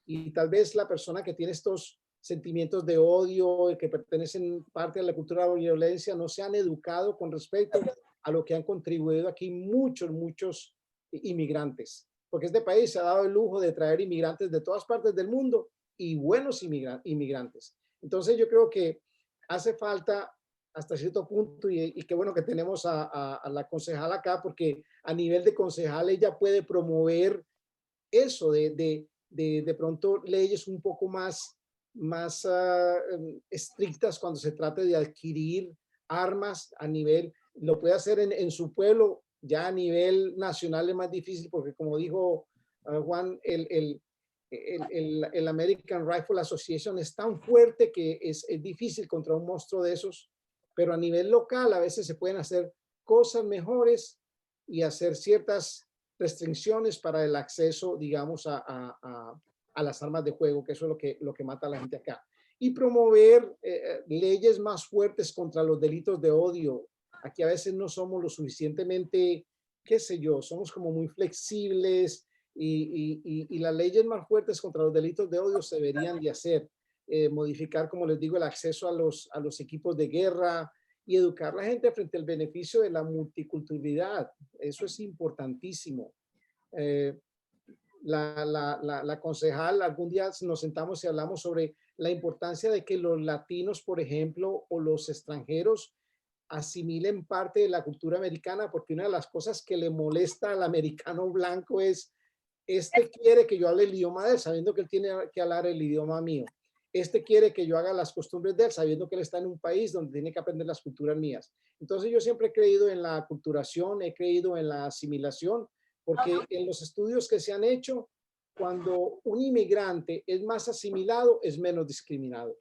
y tal vez la persona que tiene estos sentimientos de odio y que pertenecen parte de la cultura de la violencia no se han educado con respecto a lo que han contribuido aquí muchos inmigrantes, porque este país se ha dado el lujo de traer inmigrantes de todas partes del mundo y buenos inmigrantes. Entonces yo creo que hace falta hasta cierto punto, y qué bueno que tenemos a la concejal acá, porque a nivel de concejal ella puede promover eso de pronto leyes un poco más estrictas cuando se trate de adquirir armas a nivel, lo puede hacer en su pueblo. Ya a nivel nacional es más difícil porque, como dijo Juan, el American Rifle Association es tan fuerte que es difícil contra un monstruo de esos, pero a nivel local a veces se pueden hacer cosas mejores y hacer ciertas restricciones para el acceso, digamos, a las armas de juego, que eso es lo que mata a la gente acá. Y promover leyes más fuertes contra los delitos de odio. Aquí a veces no somos lo suficientemente, qué sé yo, somos como muy flexibles, y las leyes más fuertes contra los delitos de odio se deberían de hacer. Modificar, como les digo, el acceso a los equipos de guerra y educar a la gente frente al beneficio de la multiculturalidad. Eso es importantísimo. La concejal, algún día nos sentamos y hablamos sobre la importancia de que los latinos, por ejemplo, o los extranjeros asimilen parte de la cultura americana, porque una de las cosas que le molesta al americano blanco es, este quiere que yo hable el idioma de él, sabiendo que él tiene que hablar el idioma mío. Este quiere que yo haga las costumbres de él, sabiendo que él está en un país donde tiene que aprender las culturas mías. Entonces yo siempre he creído en la aculturación, he creído en la asimilación, porque en los estudios que se han hecho, cuando un inmigrante es más asimilado, es menos discriminado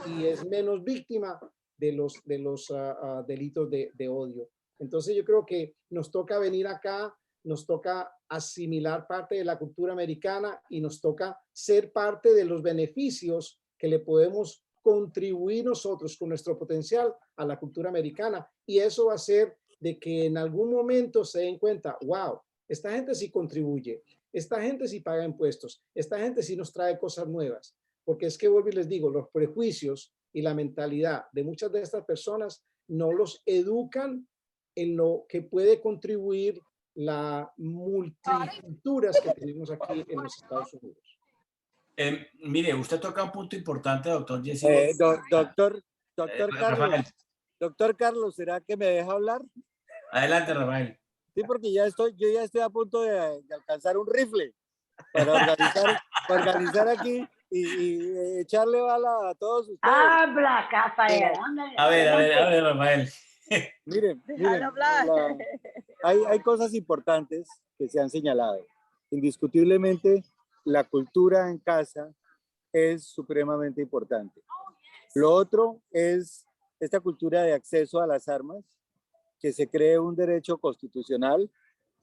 y es menos víctima de los delitos de odio. Entonces yo creo que nos toca venir acá, nos toca asimilar parte de la cultura americana y nos toca ser parte de los beneficios que le podemos contribuir nosotros con nuestro potencial a la cultura americana. Y eso va a hacer de que en algún momento se den cuenta, wow, esta gente sí contribuye, esta gente sí paga impuestos, esta gente sí nos trae cosas nuevas. Porque es que vuelvo y les digo, los prejuicios y la mentalidad de muchas de estas personas no los educan en lo que puede contribuir la multiculturas que tenemos aquí en los Estados Unidos. Mire, usted toca un punto importante, doctor Jesse. Doctor Carlos, ¿será que me deja hablar? Adelante, Rafael. Sí, porque yo ya estoy a punto de alcanzar un rifle para organizar aquí y echarle bala a todos ustedes. Habla, Rafael. A ver, Rafael. Miren, hay cosas importantes que se han señalado. Indiscutiblemente, la cultura en casa es supremamente importante. Lo otro es esta cultura de acceso a las armas, que se cree un derecho constitucional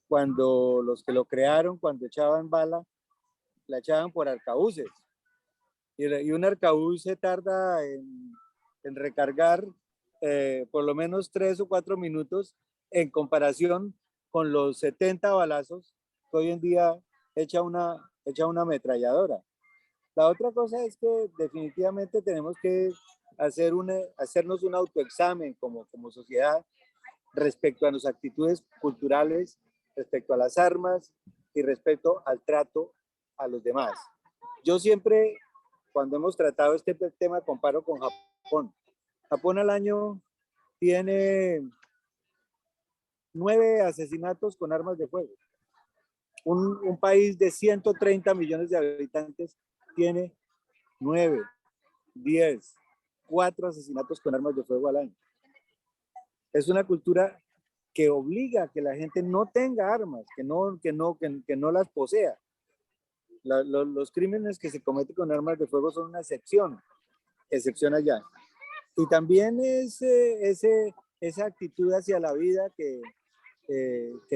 cuando los que lo crearon, cuando echaban bala, la echaban por arcabuces. Y un arcabuz se tarda en recargar por lo menos 3 o 4 minutos en comparación con los 70 balazos que hoy en día echa una ametralladora. La otra cosa es que definitivamente tenemos que hacernos un autoexamen como sociedad respecto a nuestras actitudes culturales, respecto a las armas y respecto al trato a los demás. Yo siempre, cuando hemos tratado este tema, comparo con Japón. Japón al año tiene 9 asesinatos con armas de fuego. Un país de 130 millones de habitantes tiene 9, 10, 4 asesinatos con armas de fuego al año. Es una cultura que obliga a que la gente no tenga armas, que no las posea. Los crímenes que se cometen con armas de fuego son una excepción allá. Y también es esa actitud hacia la vida que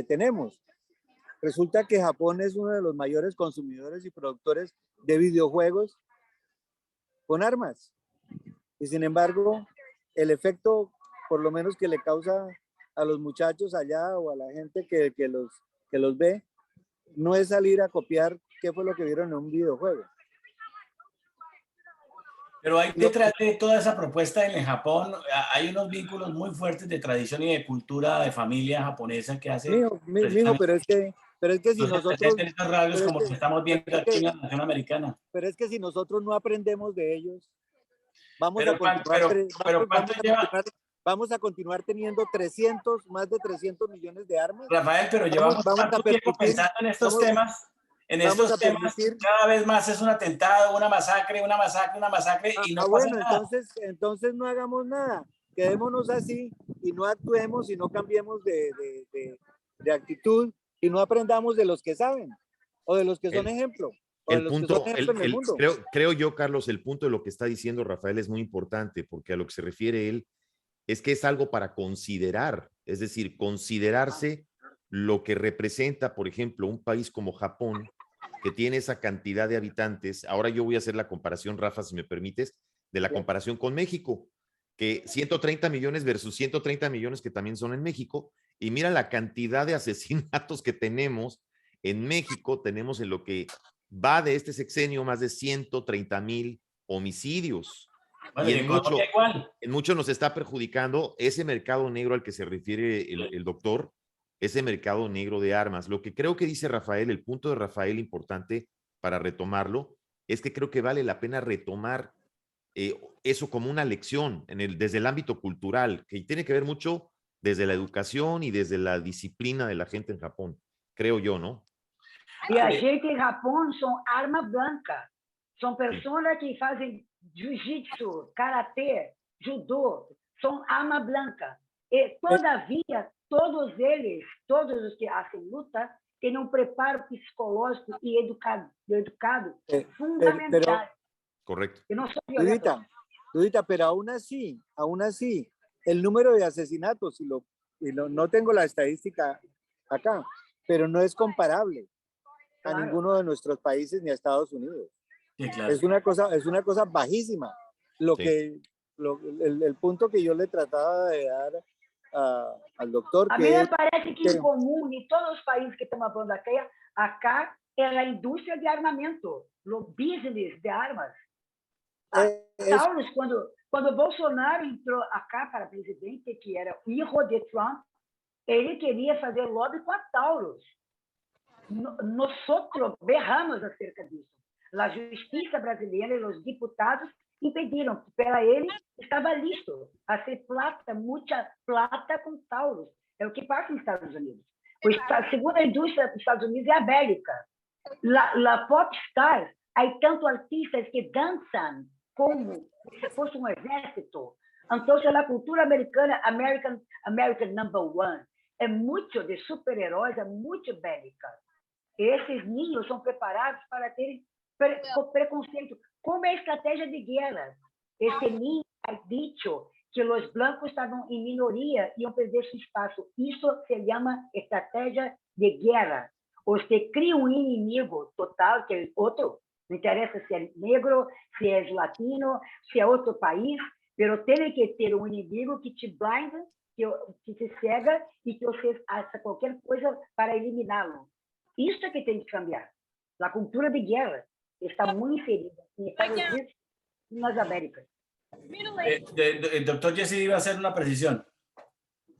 tenemos. Resulta que Japón es uno de los mayores consumidores y productores de videojuegos con armas. Y sin embargo, el efecto, por lo menos que le causa a los muchachos allá o a la gente que los ve, no es salir a copiar qué fue lo que vieron en un videojuego. Pero hay detrás de toda esa propuesta en Japón, hay unos vínculos muy fuertes de tradición y de cultura de familia japonesa que hace... Mijo, pero es que si nosotros... radios como que estamos viendo aquí en la nación americana. Pero es que si nosotros no aprendemos de ellos, vamos a continuar teniendo más de 300 millones de armas. Rafael, pero llevamos tanto tiempo pensando en estos temas. En estos temas, cada vez más es un atentado, una masacre, y no pasa nada. Entonces no hagamos nada. Quedémonos así y no actuemos y no cambiemos de actitud y no aprendamos de los que saben o de los que son ejemplo. Creo yo, Carlos, el punto de lo que está diciendo Rafael es muy importante, porque a lo que se refiere él es que es algo para considerar, es decir, considerarse lo que representa, por ejemplo, un país como Japón, que tiene esa cantidad de habitantes. Ahora yo voy a hacer la comparación, Rafa, si me permites, de la comparación con México, que 130 millones versus 130 millones que también son en México, y mira la cantidad de asesinatos que tenemos en México. Tenemos en lo que va de este sexenio más de 130,000 homicidios. Bueno, y en mucho nos está perjudicando ese mercado negro al que se refiere el doctor, ese mercado negro de armas. Lo que creo que dice Rafael, el punto de Rafael importante para retomarlo, es que creo que vale la pena retomar eso como una lección desde el ámbito cultural, que tiene que ver mucho desde la educación y desde la disciplina de la gente en Japón, creo yo, ¿no? E a gente em Japão são arma branca. São pessoas que fazem jiu-jitsu, karatê, judô, são arma branca. E, todavia, todos eles, todos os que fazem luta, têm um preparo psicológico e educado fundamental. Correcto. Que no son violentos. Dudita, pero aún así, el número de asesinatos, no tengo la estadística acá, pero no es comparable a ninguno de nuestros países ni a Estados Unidos. Sí, claro. Es una cosa bajísima. El punto que yo le trataba de dar al doctor. A mí me parece que en común en todos los países que estamos hablando acá es la industria de armamento, los business de armas. Taurus, quando Bolsonaro entrou acá para presidente, que era o hijo de Trump, ele queria fazer lobby com a Taurus. Nós berramos acerca disso. A justiça brasileira e os deputados impediram, que para ele estava listo a hacer plata, muita plata com Taurus. É o que passa nos Estados Unidos. A segunda indústria dos Estados Unidos é a bélica. La popstar, há tanto artistas que dançam como se fosse um exército. Então, a cultura americana, American number one, é muito de super-heróis, é muito bélica. Esses ninhos são preparados para terem preconceito, como é a estratégia de guerra. Esse ninho é dicho que os brancos estavam em minoria e iam perder seu espaço. Isso se chama estratégia de guerra. Você cria um inimigo total, que é outro. Não interessa se é negro, se é latino, se é outro país, mas tem que ter um inimigo que te blinda, que te cega e que você faça qualquer coisa para eliminá-lo. Isso é que tem que cambiar. A cultura de guerra está muito inserida em Estados Unidos e nas Américas. El doctor Jesse iba a hacer una precisión.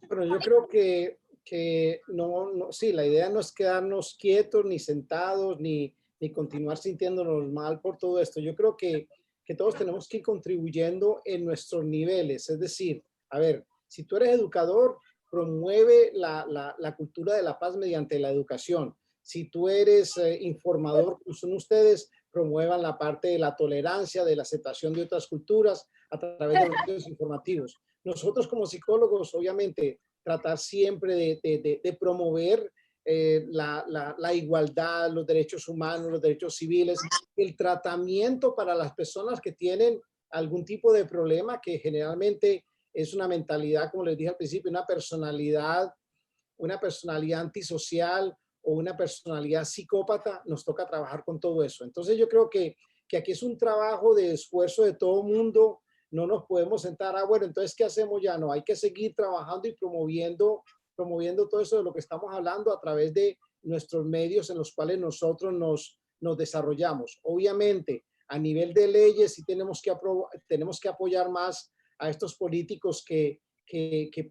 Bueno, yo creo que no, sí, la idea no es quedarnos quietos, ni sentados, ni continuar sintiéndonos mal por todo esto. Yo creo que todos tenemos que ir contribuyendo en nuestros niveles. Es decir, a ver, si tú eres educador, promueve la cultura de la paz mediante la educación. Si tú eres informador, como son ustedes, promuevan la parte de la tolerancia, de la aceptación de otras culturas a través de los medios informativos. Nosotros como psicólogos, obviamente, tratar siempre de promover la igualdad, los derechos humanos, los derechos civiles, el tratamiento para las personas que tienen algún tipo de problema, que generalmente es una mentalidad, como les dije al principio, una personalidad antisocial o una personalidad psicópata. Nos toca trabajar con todo eso. Entonces yo creo que aquí es un trabajo de esfuerzo de todo mundo. No nos podemos sentar, bueno, entonces, ¿qué hacemos ya? No, hay que seguir trabajando y promoviendo todo eso de lo que estamos hablando a través de nuestros medios en los cuales nosotros nos desarrollamos. Obviamente, a nivel de leyes, sí tenemos que apoyar más a estos políticos que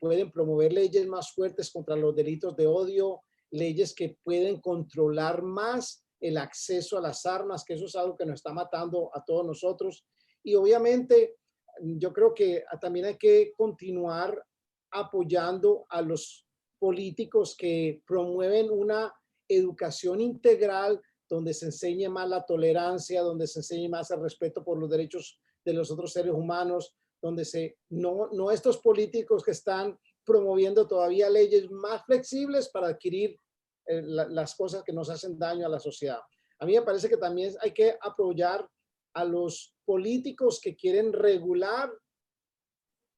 pueden promover leyes más fuertes contra los delitos de odio, leyes que pueden controlar más el acceso a las armas, que eso es algo que nos está matando a todos nosotros. Y obviamente, yo creo que también hay que continuar apoyando a los políticos que promueven una educación integral donde se enseñe más la tolerancia, donde se enseñe más el respeto por los derechos de los otros seres humanos, donde no estos políticos que están promoviendo todavía leyes más flexibles para adquirir las cosas que nos hacen daño a la sociedad. A mí me parece que también hay que apoyar a los políticos que quieren regular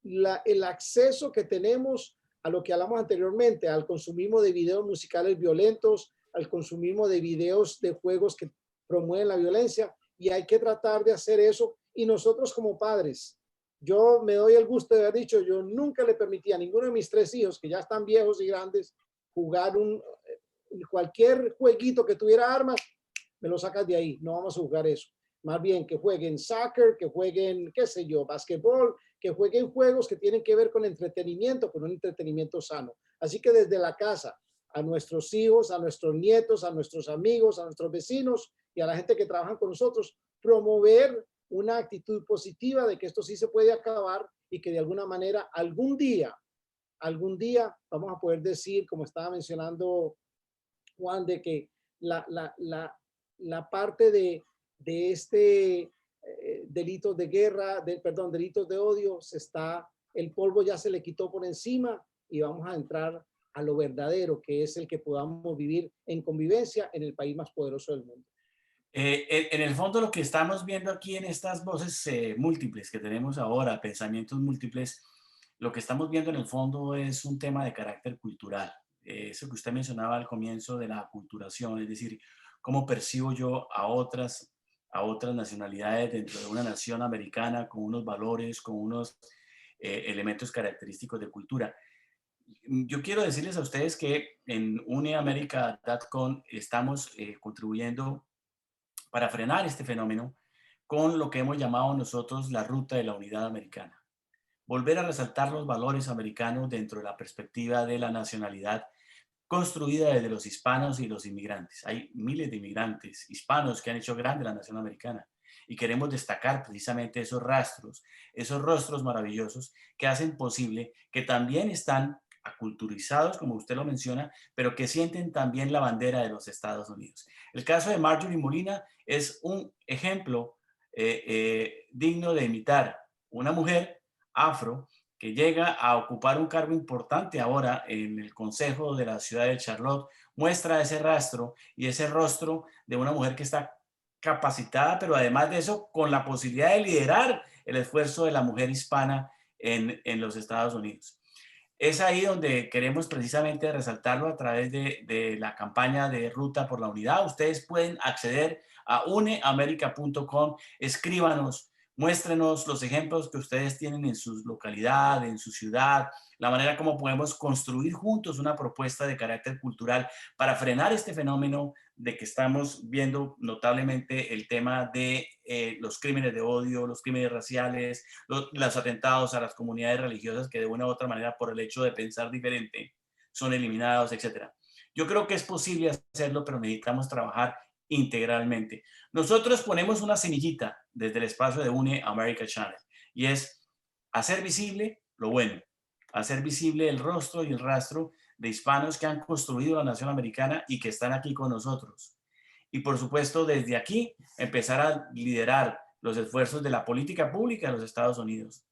el acceso que tenemos a lo que hablamos anteriormente, al consumismo de videos musicales violentos, al consumismo de videos de juegos que promueven la violencia, y hay que tratar de hacer eso. Y nosotros como padres, yo me doy el gusto de haber dicho, yo nunca le permití a ninguno de mis 3 hijos, que ya están viejos y grandes, jugar cualquier jueguito que tuviera armas, me lo sacas de ahí, no vamos a jugar eso. Más bien que jueguen soccer, que jueguen, qué sé yo, básquetbol, que jueguen juegos que tienen que ver con entretenimiento, con un entretenimiento sano. Así que desde la casa, a nuestros hijos, a nuestros nietos, a nuestros amigos, a nuestros vecinos y a la gente que trabaja con nosotros, promover una actitud positiva de que esto sí se puede acabar y que de alguna manera algún día vamos a poder decir, como estaba mencionando Juan, de que la parte de este delitos de guerra, delitos de odio, el polvo ya se le quitó por encima y vamos a entrar a lo verdadero, que es el que podamos vivir en convivencia en el país más poderoso del mundo. En el fondo, lo que estamos viendo aquí en estas voces múltiples que tenemos ahora, pensamientos múltiples, lo que estamos viendo en el fondo es un tema de carácter cultural. Eso que usted mencionaba al comienzo de la aculturación, es decir, cómo percibo yo a otras nacionalidades dentro de una nación americana con unos valores, con unos elementos característicos de cultura. Yo quiero decirles a ustedes que en uneamerica.com estamos contribuyendo para frenar este fenómeno con lo que hemos llamado nosotros la ruta de la unidad americana. Volver a resaltar los valores americanos dentro de la perspectiva de la nacionalidad construida desde los hispanos y los inmigrantes. Hay miles de inmigrantes hispanos que han hecho grande la nación americana y queremos destacar precisamente esos rastros, esos rostros maravillosos que hacen posible que también están aculturizados, como usted lo menciona, pero que sienten también la bandera de los Estados Unidos. El caso de Marjorie Molina es un ejemplo digno de imitar. Una mujer afro que llega a ocupar un cargo importante ahora en el Consejo de la ciudad de Charlotte, muestra ese rastro y ese rostro de una mujer que está capacitada, pero además de eso, con la posibilidad de liderar el esfuerzo de la mujer hispana en los Estados Unidos. Es ahí donde queremos precisamente resaltarlo a través de la campaña de Ruta por la Unidad. Ustedes pueden acceder a uneamerica.com, escríbanos, muéstrenos los ejemplos que ustedes tienen en su localidad, en su ciudad, la manera como podemos construir juntos una propuesta de carácter cultural para frenar este fenómeno de que estamos viendo notablemente el tema de los crímenes de odio, los crímenes raciales, los atentados a las comunidades religiosas que de una u otra manera por el hecho de pensar diferente son eliminados, etc. Yo creo que es posible hacerlo, pero necesitamos trabajar integralmente. Nosotros ponemos una semillita desde el espacio de Une America Channel y es hacer visible lo bueno, hacer visible el rostro y el rastro de hispanos que han construido la nación americana y que están aquí con nosotros. Y por supuesto, desde aquí, empezar a liderar los esfuerzos de la política pública de los Estados Unidos.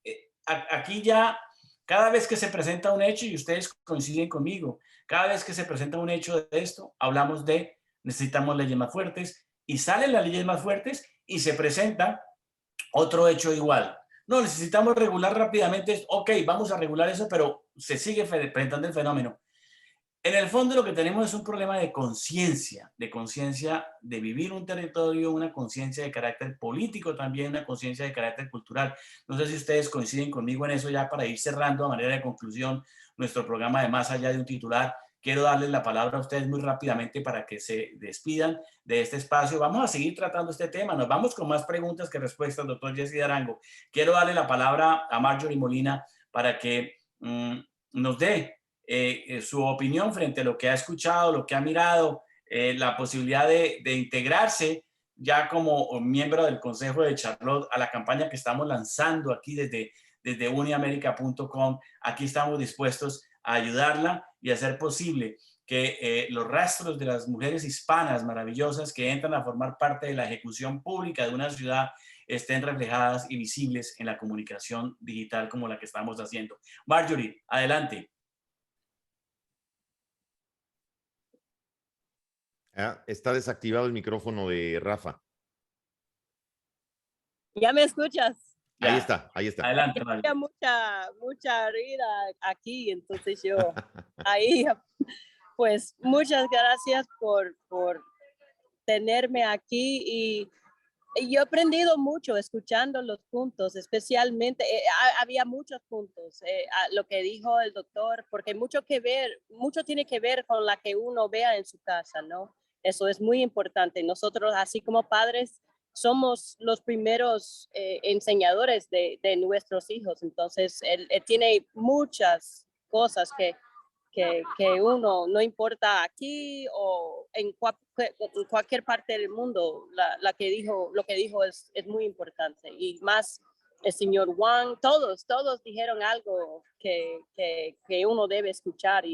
Aquí ya, cada vez que se presenta un hecho, y ustedes coinciden conmigo, cada vez que se presenta un hecho de esto, hablamos de necesitamos leyes más fuertes, y salen las leyes más fuertes y se presenta otro hecho igual. No, necesitamos regular rápidamente, ok, vamos a regular eso, pero se sigue presentando el fenómeno. En el fondo lo que tenemos es un problema de conciencia de vivir un territorio, una conciencia de carácter político también, una conciencia de carácter cultural. No sé si ustedes coinciden conmigo en eso ya para ir cerrando a manera de conclusión nuestro programa de Más Allá de un Titular. Quiero darles la palabra a ustedes muy rápidamente para que se despidan de este espacio. Vamos a seguir tratando este tema. Nos vamos con más preguntas que respuestas, doctor Jesse Arango. Quiero darle la palabra a Marjorie Molina para que nos dé su opinión frente a lo que ha escuchado, lo que ha mirado, la posibilidad de integrarse ya como miembro del Consejo de Charlotte a la campaña que estamos lanzando aquí desde uneamerica.com. Aquí estamos dispuestos a ayudarla y hacer posible que los rastros de las mujeres hispanas maravillosas que entran a formar parte de la ejecución pública de una ciudad estén reflejadas y visibles en la comunicación digital como la que estamos haciendo. Marjorie, adelante. Está desactivado el micrófono de Rafa. ¿Ya me escuchas? Ya. Ahí está, ahí está. Adelante, Había mucha rida aquí, entonces yo ahí, pues muchas gracias por tenerme aquí y yo he aprendido mucho escuchando los puntos, especialmente, había muchos puntos, lo que dijo el doctor, porque mucho tiene que ver con la que uno vea en su casa, ¿no? Eso es muy importante. Nosotros, así como padres, somos los primeros enseñadores de nuestros hijos, entonces él tiene muchas cosas que uno, no importa aquí o en cualquier parte del mundo, lo que dijo es muy importante. Y más el señor Wang, todos dijeron algo que uno debe escuchar.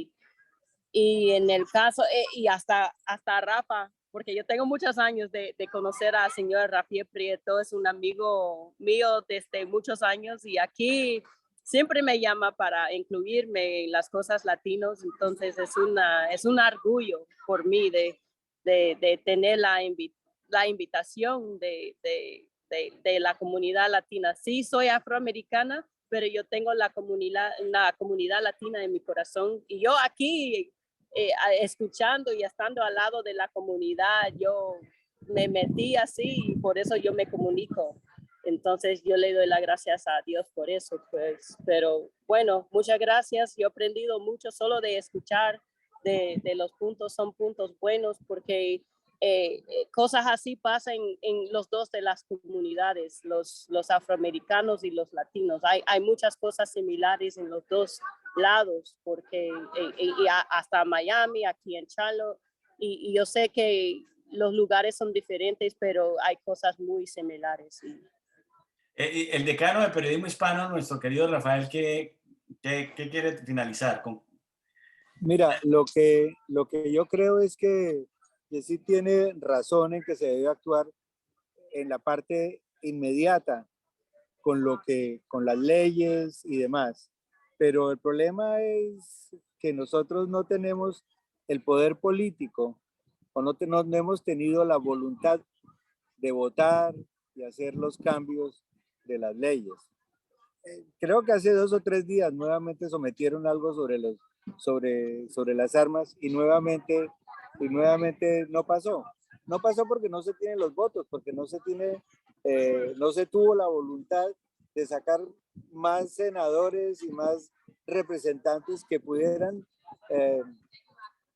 Y en el caso, y hasta Rafa, porque yo tengo muchos años de conocer al señor Rafael Prieto, es un amigo mío desde muchos años y aquí siempre me llama para incluirme en las cosas latinos, entonces es un orgullo por mí de tener la invitación de la comunidad latina. Sí, soy afroamericana, pero yo tengo la comunidad latina en mi corazón y yo aquí escuchando y estando al lado de la comunidad, yo me metí así y por eso yo me comunico. Entonces yo le doy las gracias a Dios por eso, pues. Pero bueno, muchas gracias. Yo he aprendido mucho solo de escuchar de los puntos, son puntos buenos porque cosas así pasan en los dos de las comunidades, los afroamericanos y los latinos. Hay muchas cosas similares en los dos lados, porque hasta Miami, aquí en Charlotte, y yo sé que los lugares son diferentes, pero hay cosas muy similares. El decano de periodismo hispano, nuestro querido Rafael, ¿qué quiere finalizar con? Mira, lo que yo creo es que sí tiene razón en que se debe actuar en la parte inmediata con las leyes y demás. Pero el problema es que nosotros no tenemos el poder político o no hemos tenido la voluntad de votar y hacer los cambios de las leyes. Creo que hace 2 o 3 días nuevamente sometieron algo sobre las armas y nuevamente no pasó. No pasó porque no se tienen los votos, porque no se tuvo la voluntad de sacar más senadores y más representantes que pudieran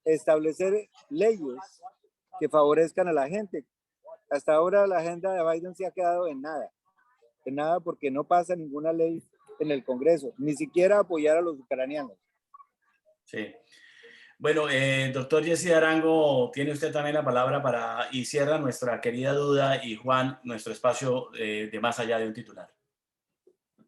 establecer leyes que favorezcan a la gente. Hasta ahora la agenda de Biden se ha quedado en nada porque no pasa ninguna ley en el Congreso, ni siquiera apoyar a los ucranianos. Sí. Bueno, doctor Jesse Arango, tiene usted también la palabra y cierra nuestra querida duda y Juan, nuestro espacio de más allá de un titular.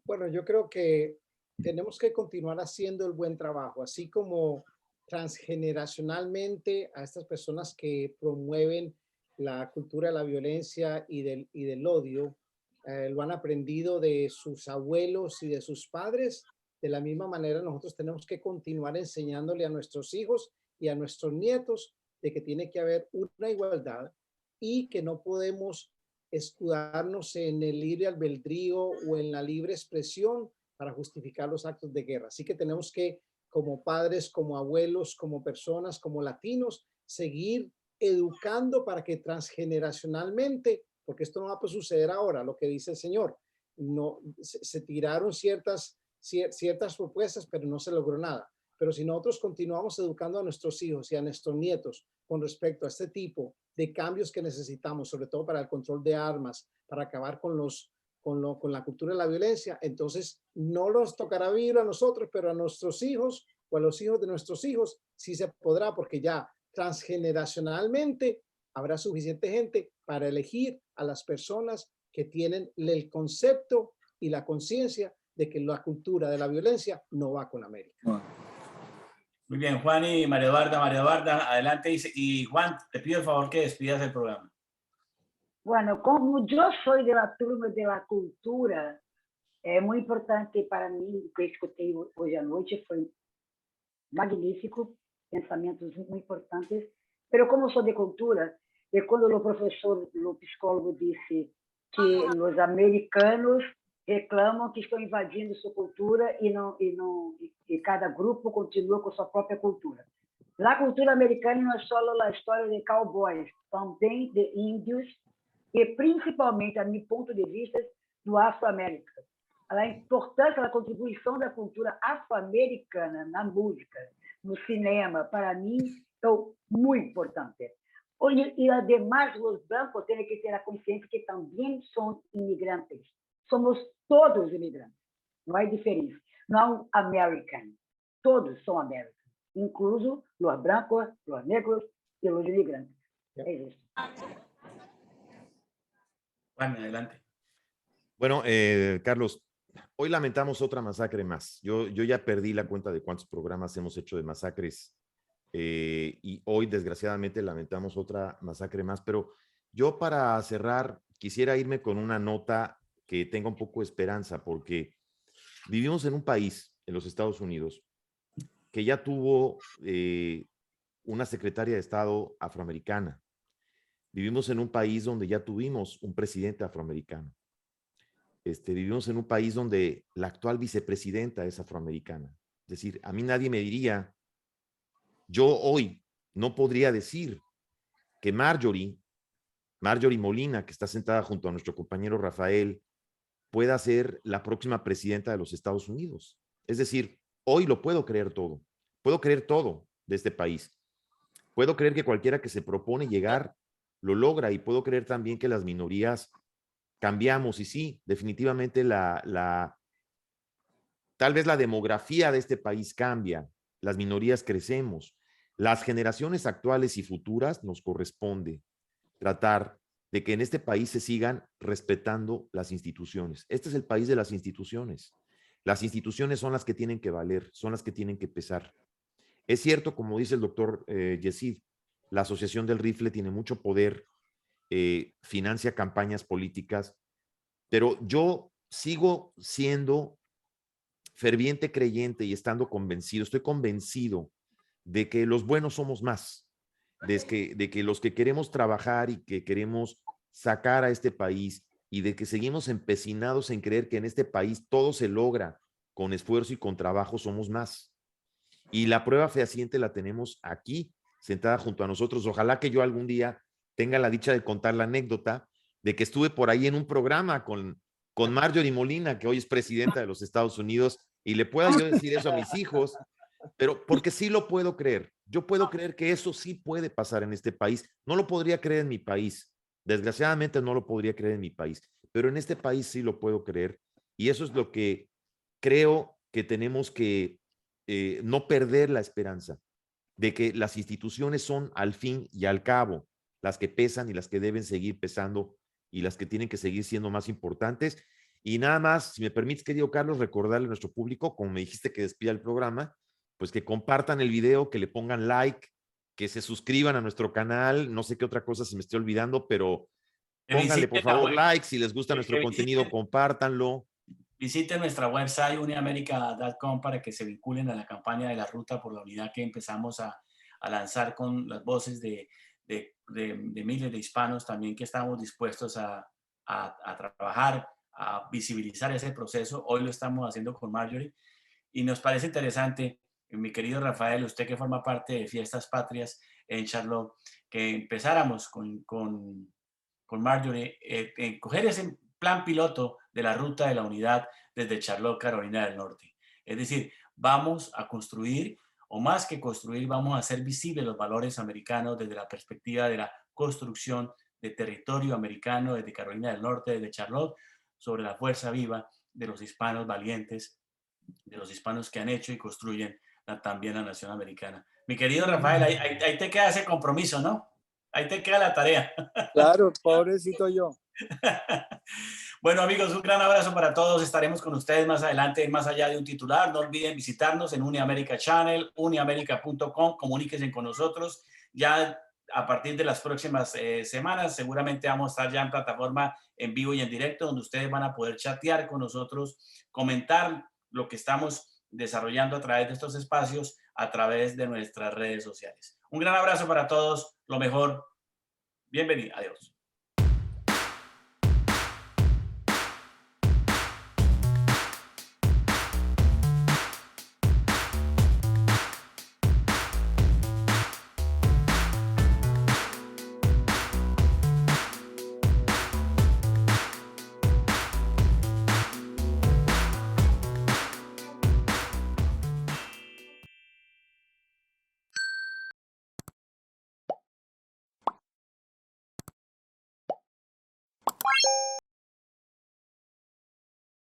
Bueno, yo creo que tenemos que continuar haciendo el buen trabajo, así como transgeneracionalmente a estas personas que promueven la cultura de la violencia y del odio, lo han aprendido de sus abuelos y de sus padres. De la misma manera, nosotros tenemos que continuar enseñándole a nuestros hijos y a nuestros nietos de que tiene que haber una igualdad y que no podemos escudarnos en el libre albedrío o en la libre expresión para justificar los actos de guerra. Así que tenemos que, como padres, como abuelos, como personas, como latinos, seguir educando para que transgeneracionalmente, porque esto no va a suceder ahora, lo que dice el Señor, no, se tiraron ciertas propuestas, pero no se logró nada. Pero si nosotros continuamos educando a nuestros hijos y a nuestros nietos con respecto a este tipo de cambios que necesitamos, sobre todo para el control de armas, para acabar con la cultura de la violencia, entonces no nos tocará vivir a nosotros, pero a nuestros hijos o a los hijos de nuestros hijos sí se podrá, porque ya transgeneracionalmente habrá suficiente gente para elegir a las personas que tienen el concepto y la conciencia de que la cultura de la violencia no va con América. Muy bien, Juan y María Eduarda, adelante. Y Juan, te pido el favor que despidas el programa. Bueno, como yo soy de la turma de la cultura, es muy importante para mí, lo que escuché hoy anoche fue magnífico, pensamientos muy importantes, pero como soy de cultura, cuando el profesor, el psicólogo dice que los americanos reclamam que estão invadindo sua cultura e cada grupo continua com sua própria cultura. A cultura americana não é só a história de cowboys, também de índios e principalmente, a meu ponto de vista, do Afro-América. A importância da contribuição da cultura afro-americana na música, no cinema, para mim, é muito importante. E, además, os brancos têm que ter a consciência que também são imigrantes. Somos todos imigrantes, não há diferença. Não há American, todos são Americanos, incluso os brancos, os negros, pelos imigrantes. É isso. Juan, adelante. Bueno, Carlos, hoy lamentamos otra masacre más. Yo ya perdí la cuenta de cuántos programas hemos hecho de masacres y hoy desgraciadamente lamentamos otra masacre más, pero yo para cerrar quisiera irme con una nota que tenga un poco de esperanza, porque vivimos en un país, en los Estados Unidos, que ya tuvo una secretaria de Estado afroamericana. Vivimos en un país donde ya tuvimos un presidente afroamericano. Vivimos en un país donde la actual vicepresidenta es afroamericana. Es decir, a mí nadie me diría, yo hoy no podría decir que Marjorie Molina, que está sentada junto a nuestro compañero Rafael, pueda ser la próxima presidenta de los Estados Unidos. Es decir, hoy lo puedo creer todo. Puedo creer todo de este país. Puedo creer que cualquiera que se propone llegar lo logra, y puedo creer también que las minorías cambiamos, y sí, definitivamente tal vez la demografía de este país cambia, las minorías crecemos, las generaciones actuales y futuras nos corresponde tratar de que en este país se sigan respetando las instituciones. Este es el país de las instituciones. Las instituciones son las que tienen que valer, son las que tienen que pesar. Es cierto, como dice el doctor Yesid, la Asociación del Rifle tiene mucho poder, financia campañas políticas, pero yo sigo siendo ferviente creyente y estando convencido, estoy convencido de que los buenos somos más, de que los que queremos trabajar y que queremos sacar a este país, y de que seguimos empecinados en creer que en este país todo se logra con esfuerzo y con trabajo, somos más. Y la prueba fehaciente la tenemos aquí, sentada junto a nosotros. Ojalá que yo algún día tenga la dicha de contar la anécdota de que estuve por ahí en un programa con Marjorie Molina, que hoy es presidenta de los Estados Unidos, y le pueda yo decir eso a mis hijos, pero porque sí lo puedo creer. Yo puedo creer que eso sí puede pasar en este país. No lo podría creer en mi país. Desgraciadamente no lo podría creer en mi país, pero en este país sí lo puedo creer. Y eso es lo que creo que tenemos que no perder la esperanza de que las instituciones son al fin y al cabo las que pesan y las que deben seguir pesando y las que tienen que seguir siendo más importantes. Y nada más, si me permites, querido Carlos, recordarle a nuestro público, como me dijiste que despida el programa, pues que compartan el video, que le pongan like, que se suscriban a nuestro canal. No sé qué otra cosa se me esté olvidando, pero pónganle por favor like. Si les gusta nuestro contenido, compártanlo. Visiten nuestra website uniamerica.com para que se vinculen a la campaña de la Ruta por la Unidad que empezamos a lanzar con las voces de miles de hispanos también, que estamos dispuestos a trabajar, a visibilizar ese proceso. Hoy lo estamos haciendo con Marjorie y nos parece interesante, mi querido Rafael, usted que forma parte de Fiestas Patrias en Charlotte, que empezáramos con Marjorie en coger ese plan piloto de la Ruta de la Unidad desde Charlotte, Carolina del Norte. Es decir, vamos a construir, o más que construir, vamos a hacer visibles los valores americanos desde la perspectiva de la construcción de territorio americano desde Carolina del Norte, desde Charlotte, sobre la fuerza viva de los hispanos valientes, de los hispanos que han hecho y construyen también la nación americana. Mi querido Rafael, ahí te queda ese compromiso, ¿no? Ahí te queda la tarea. Claro, pobrecito yo. Bueno, amigos, un gran abrazo para todos. Estaremos con ustedes más adelante, más allá de un titular. No olviden visitarnos en Uniamerica Channel, uniamerica.com. Comuníquense con nosotros. Ya a partir de las próximas semanas, seguramente vamos a estar ya en plataforma en vivo y en directo, donde ustedes van a poder chatear con nosotros, comentar lo que estamos desarrollando a través de estos espacios, a través de nuestras redes sociales. Un gran abrazo para todos. Lo mejor. Bienvenido. Adiós.